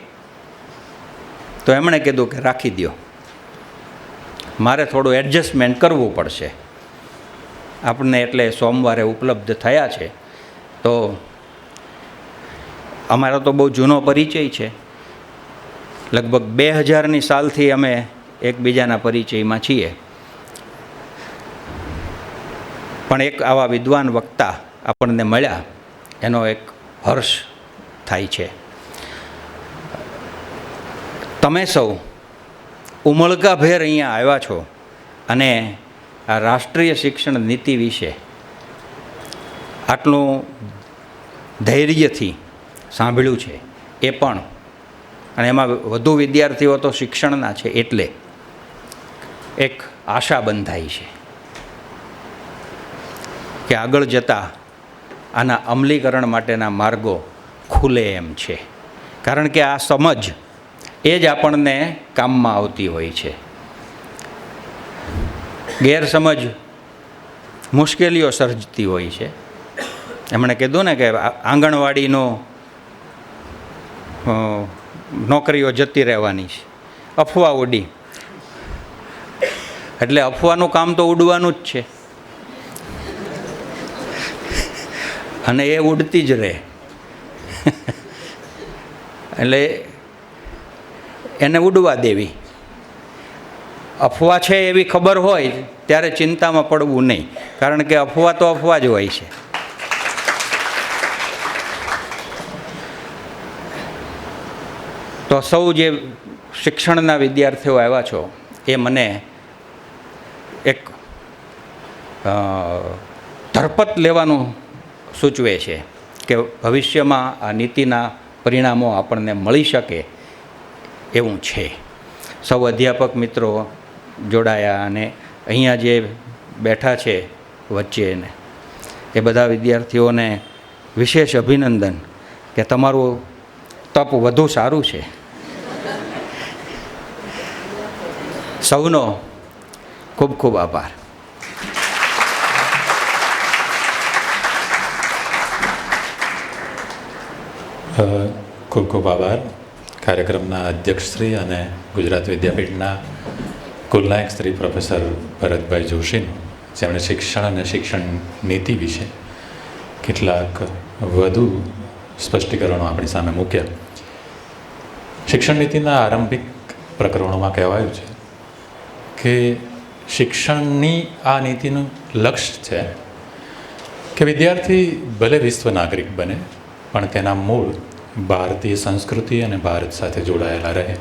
તો એમણે કીધું કે રાખી દો, મારે થોડું એડજસ્ટમેન્ટ કરવું પડશે આપણને, એટલે સોમવારે ઉપલબ્ધ થયા છે. તો અમારો તો બહુ જૂનો પરિચય છે, લગભગ 2000ની સાલથી અમે એકબીજાના પરિચયમાં છીએ. પણ એક આવા વિદ્વાન વક્તા આપણને મળ્યા એનો એક હર્ષ થાય છે. તમે સૌ ઉમળકાભેર અહીંયા આવ્યા છો અને આ રાષ્ટ્રીય શિક્ષણ નીતિ વિશે આટલું ધૈર્યથી સાંભળ્યું છે એ પણ, અને એમાં વધુ વિદ્યાર્થીઓ તો શિક્ષણના છે એટલે એક આશા બંધાઈ છે કે આગળ જતાં આના અમલીકરણ માટેના માર્ગો ખુલે એમ છે. કારણ કે આ સમજ એ જ આપણને કામમાં આવતી હોય છે. ગેરસમજ મુશ્કેલીઓ સર્જતી હોય છે. એમણે કીધું ને કે આંગણવાડીનો નોકરીઓ જતી રહેવાની છે, અફવા ઉડી, એટલે અફવાનું કામ તો ઉડવાનું જ છે અને એ ઉડતી જ રહે. એટલે એને ઉડવા દેવી. અફવા છે એવી ખબર હોય ત્યારે ચિંતામાં પડવું નહીં, કારણ કે અફવા તો અફવા જ હોય છે. તો સૌ જે શિક્ષણના વિદ્યાર્થીઓ આવ્યા છો એ મને એક ધરપત લેવાનું સૂચવે છે કે ભવિષ્યમાં આ નીતિના પરિણામો આપણને મળી શકે એવું છે. સૌ અધ્યાપક મિત્રો જોડાયા અને અહીંયા જે બેઠા છે વચ્ચે એ બધા વિદ્યાર્થીઓને વિશેષ અભિનંદન કે તમારું તપ વધુ સારું છે. સૌનો ખૂબ ખૂબ આભાર. ખૂબ ખૂબ આભાર કાર્યક્રમના અધ્યક્ષશ્રી અને ગુજરાત વિદ્યાપીઠના કુલનાયક શ્રી પ્રોફેસર ભરતભાઈ જોશીનું, જેમણે શિક્ષણ અને શિક્ષણ નીતિ વિશે કેટલાક વધુ સ્પષ્ટીકરણો આપણી સામે મૂક્યા. શિક્ષણ નીતિના આરંભિક પ્રકરણોમાં કહેવાયું છે કે શિક્ષણની આ નીતિનું લક્ષ્ય છે કે વિદ્યાર્થી ભલે વિશ્વ નાગરિક બને પણ તેના મૂળ ભારતીય સંસ્કૃતિ અને ભારત સાથે જોડાયેલા રહે.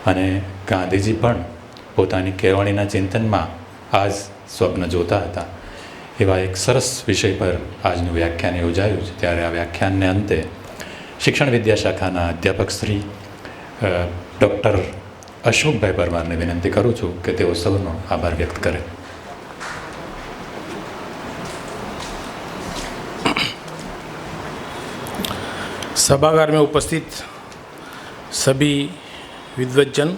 અને ગાંધીજી પણ પોતાની કેળવણીના ચિંતનમાં આ જ સ્વપ્ન જોતા હતા. એવા એક સરસ વિષય પર આજનું વ્યાખ્યાન યોજાયું છે. ત્યારે આ વ્યાખ્યાનને અંતે શિક્ષણ વિદ્યાશાખાના અધ્યાપક શ્રી ડૉક્ટર અશોકભાઈ પરમારને વિનંતી કરું છું કે તેઓ સૌનો આભાર વ્યક્ત કરે. सभागार में उपस्थित सभी विद्वज्जन,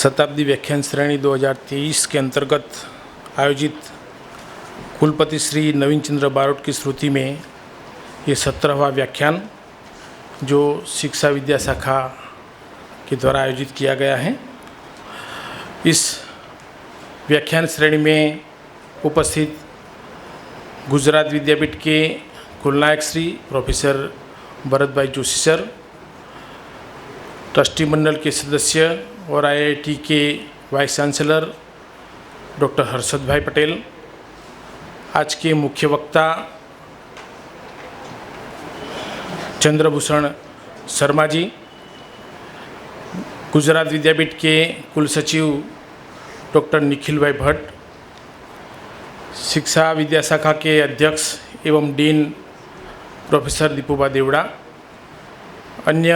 शताब्दी व्याख्यान श्रेणी 2023 के अंतर्गत आयोजित कुलपति श्री नवीन चंद्र बारोट की स्मृति में ये 17वां व्याख्यान जो शिक्षा विद्या शाखा के द्वारा आयोजित किया गया है. इस व्याख्यान श्रेणी में उपस्थित गुजरात विद्यापीठ के कुलनायक Shri professor Bharat Joshi sir, trustee मंडल के सदस्य और IIT के वाइस चांसलर डॉक्टर हर्षद भाई पटेल, आज के मुख्य वक्ता चंद्रभूषण शर्मा जी, गुजरात विद्यापीठ के कुल सचिव डॉक्टर निखिल भाई भट्ट, शिक्षा विद्या शाखा के अध्यक्ष एवं डीन प्रोफेसर दीपूबा देवड़ा, अन्य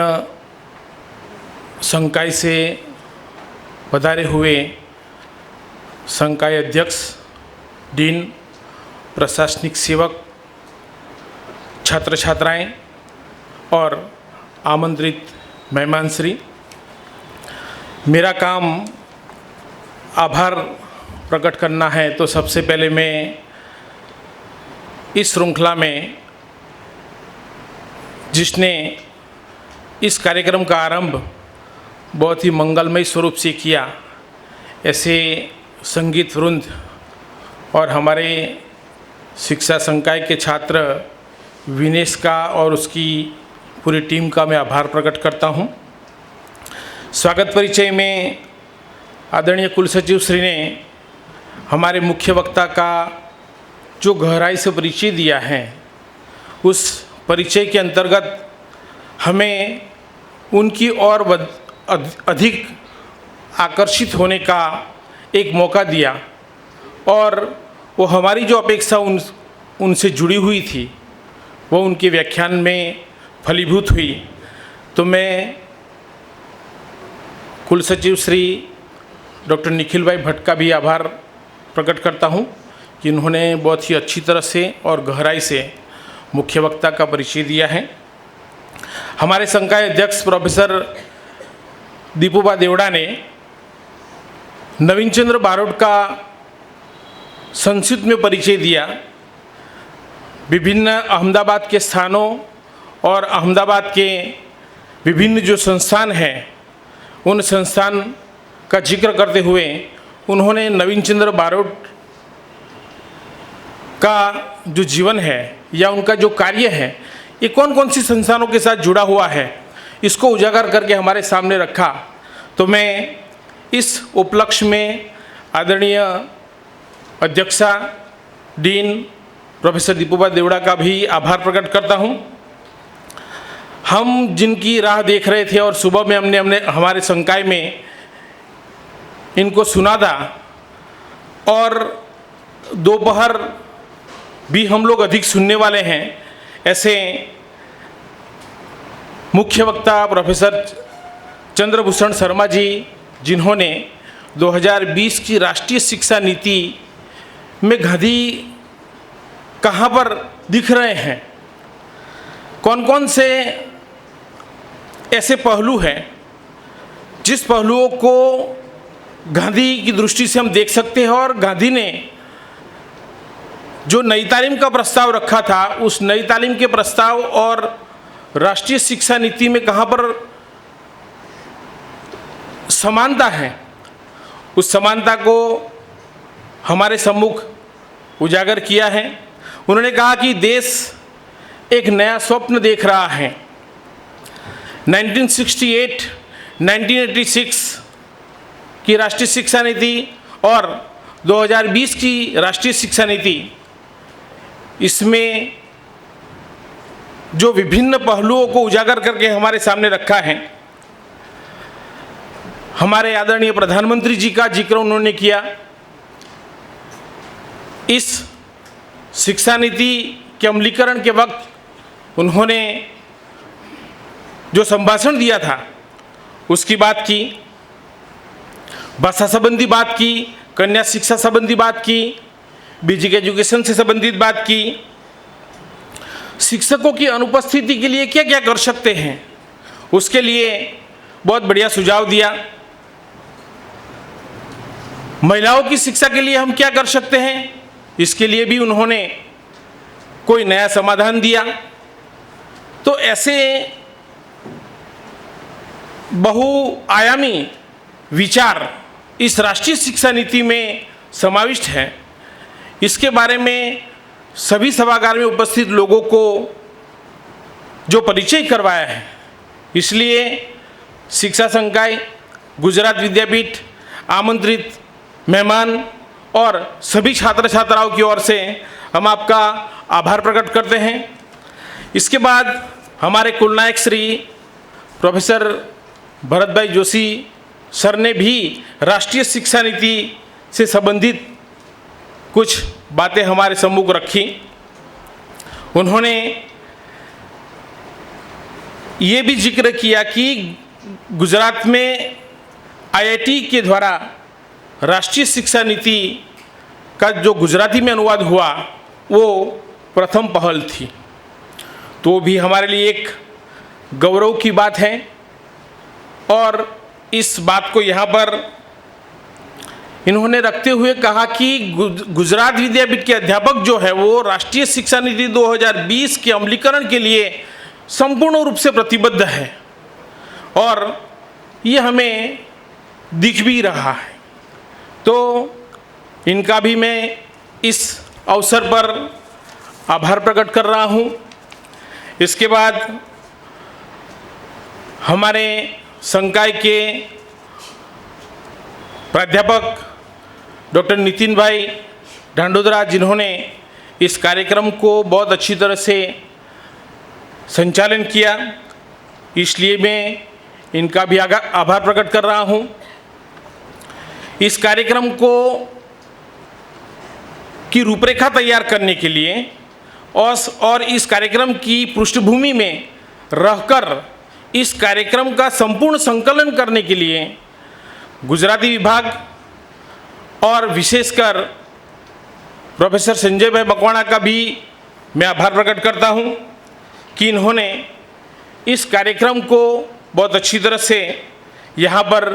संकाय से पधारे हुए संकाय अध्यक्ष, डीन, प्रशासनिक सेवक, छात्र छात्राएं और आमंत्रित मेहमान श्री, मेरा काम आभार प्रकट करना है। तो सबसे पहले मैं इस श्रृंखला में जिसने इस कार्यक्रम का आरंभ बहुत ही मंगलमय स्वरूप से किया, ऐसे संगीत वृंद और हमारे शिक्षा संकाय के छात्र विनेश का और उसकी पूरी टीम का मैं आभार प्रकट करता हूँ। स्वागत परिचय में आदरणीय कुल सचिव श्री ने हमारे मुख्य वक्ता का जो गहराई से परिचय दिया है, उस परिचय के अंतर्गत हमें उनकी और अधिक आकर्षित होने का एक मौका दिया और वो हमारी जो अपेक्षा उनसे जुड़ी हुई थी वो उनके व्याख्यान में फलीभूत हुई। तो मैं कुल सचिव श्री डॉक्टर निखिल भाई भट्ट का भी आभार प्रकट करता हूँ कि उन्होंने बहुत ही अच्छी तरह से और गहराई से मुख्य वक्ता का परिचय दिया है। हमारे संकाय अध्यक्ष प्रोफेसर दीपूबा देवड़ा ने नवीन चंद्र बारोट का संक्षिप्त में परिचय दिया। विभिन्न अहमदाबाद के स्थानों और अहमदाबाद के विभिन्न जो संस्थान हैं, उन संस्थान का जिक्र करते हुए उन्होंने नवीन चंद्र बारोट का जो जीवन है या उनका जो कार्य है, ये कौन कौन सी संस्थानों के साथ जुड़ा हुआ है, इसको उजागर करके हमारे सामने रखा। तो मैं इस उपलक्ष्य में आदरणीय अध्यक्षा डीन प्रोफेसर दीपूबा देवड़ा का भी आभार प्रकट करता हूँ। हम जिनकी राह देख रहे थे और सुबह में हमने हमारे संकाय में इनको सुना था और दोपहर भी हम लोग अधिक सुनने वाले हैं, ऐसे मुख्य वक्ता प्रोफेसर चंद्रभूषण शर्मा जी, जिन्होंने 2020 की राष्ट्रीय शिक्षा नीति में गांधी कहाँ पर दिख रहे हैं, कौन कौन से ऐसे पहलू हैं जिस पहलुओं को गांधी की दृष्टि से हम देख सकते हैं और गांधी ने जो नई तालीम का प्रस्ताव रखा था, उस नई तालीम के प्रस्ताव और राष्ट्रीय शिक्षा नीति में कहाँ पर समानता है, उस समानता को हमारे सम्मुख उजागर किया है। उन्होंने कहा कि देश एक नया स्वप्न देख रहा है। 1968, 1986 की राष्ट्रीय शिक्षा नीति और 2020 की राष्ट्रीय शिक्षा नीति, इसमें जो विभिन्न पहलुओं को उजागर करके हमारे सामने रखा है, हमारे आदरणीय प्रधानमंत्री जी का जिक्र उन्होंने किया। इस शिक्षा नीति के अमलीकरण के वक्त उन्होंने जो संभाषण दिया था उसकी बात की, भाषा संबंधी बात की, कन्या शिक्षा संबंधी बात की, बेसिक एजुकेशन से संबंधित बात की, शिक्षकों की अनुपस्थिति के लिए क्या क्या कर सकते हैं, उसके लिए बहुत बढ़िया सुझाव दिया। महिलाओं की शिक्षा के लिए हम क्या कर सकते हैं, इसके लिए भी उन्होंने कोई नया समाधान दिया। तो ऐसे बहुआयामी विचार इस राष्ट्रीय शिक्षा नीति में समाविष्ट है। इसके बारे में सभी सभागार में उपस्थित लोगों को जो परिचय करवाया है, इसलिए शिक्षा संकाय, गुजरात विद्यापीठ, आमंत्रित मेहमान और सभी छात्र छात्राओं की ओर से हम आपका आभार प्रकट करते हैं। इसके बाद हमारे कुलनायक श्री प्रोफेसर भरत भाई जोशी सर ने भी राष्ट्रीय शिक्षा नीति से संबंधित कुछ बातें हमारे सम्मुख रखी। उन्होंने ये भी जिक्र किया कि गुजरात में आईआईटी के द्वारा राष्ट्रीय शिक्षा नीति का जो गुजराती में अनुवाद हुआ वो प्रथम पहल थी, तो भी हमारे लिए एक गौरव की बात है। और इस बात को यहाँ पर इन्होंने रखते हुए कहा कि गुजरात विद्यापीठ के अध्यापक जो है वो राष्ट्रीय शिक्षा नीति 2020 के अमलीकरण के लिए संपूर्ण रूप से प्रतिबद्ध है और ये हमें दिख भी रहा है। तो इनका भी मैं इस अवसर पर आभार प्रकट कर रहा हूँ। इसके बाद हमारे संकाय के प्राध्यापक डॉक्टर नितिन भाई ढांडोदरा, जिन्होंने इस कार्यक्रम को बहुत अच्छी तरह से संचालन किया, इसलिए मैं इनका भी आभार प्रकट कर रहा हूँ। इस कार्यक्रम को की रूपरेखा तैयार करने के लिए और इस कार्यक्रम की पृष्ठभूमि में रहकर इस कार्यक्रम का संपूर्ण संकलन करने के लिए गुजराती विभाग और विशेषकर प्रोफेसर संजय भाई मकवाणा का भी मैं आभार प्रकट करता हूं कि इन्होंने इस कार्यक्रम को बहुत अच्छी तरह से यहाँ पर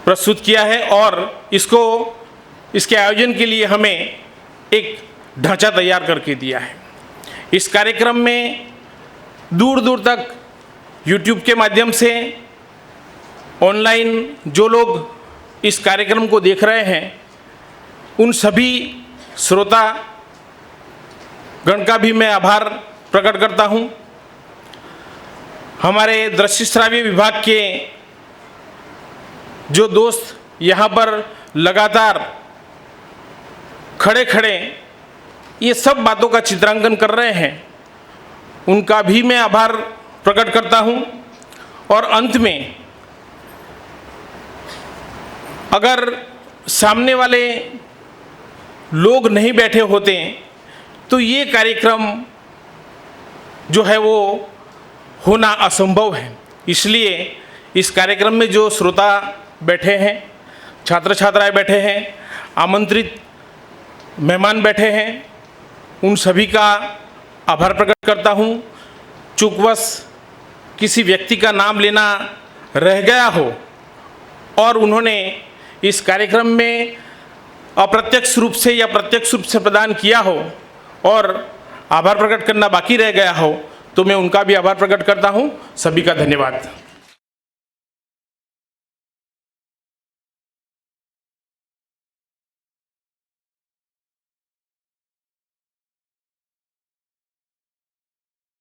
प्रस्तुत किया है और इसके आयोजन के लिए हमें एक ढांचा तैयार करके दिया है। इस कार्यक्रम में दूर दूर तक YouTube के माध्यम से ऑनलाइन जो लोग इस कार्यक्रम को देख रहे हैं उन सभी श्रोता गण का भी मैं आभार प्रकट करता हूं। हमारे दृश्य श्राव्य विभाग के जो दोस्त यहाँ पर लगातार खड़े खड़े ये सब बातों का चित्रांकन कर रहे हैं, उनका भी मैं आभार प्रकट करता हूं। और अंत में अगर सामने वाले लोग नहीं बैठे होते तो ये कार्यक्रम जो है वो होना असंभव है। इसलिए इस कार्यक्रम में जो श्रोता बैठे हैं, छात्र छात्राएं बैठे हैं, आमंत्रित मेहमान बैठे हैं, उन सभी का आभार प्रकट करता हूँ। चूकवश किसी व्यक्ति का नाम लेना रह गया हो और उन्होंने इस कार्यक्रम में अप्रत्यक्ष रूप से या प्रत्यक्ष रूप से प्रदान किया हो और आभार प्रकट करना बाकी रह गया हो तो मैं उनका भी आभार प्रकट करता हूँ। सभी का धन्यवाद।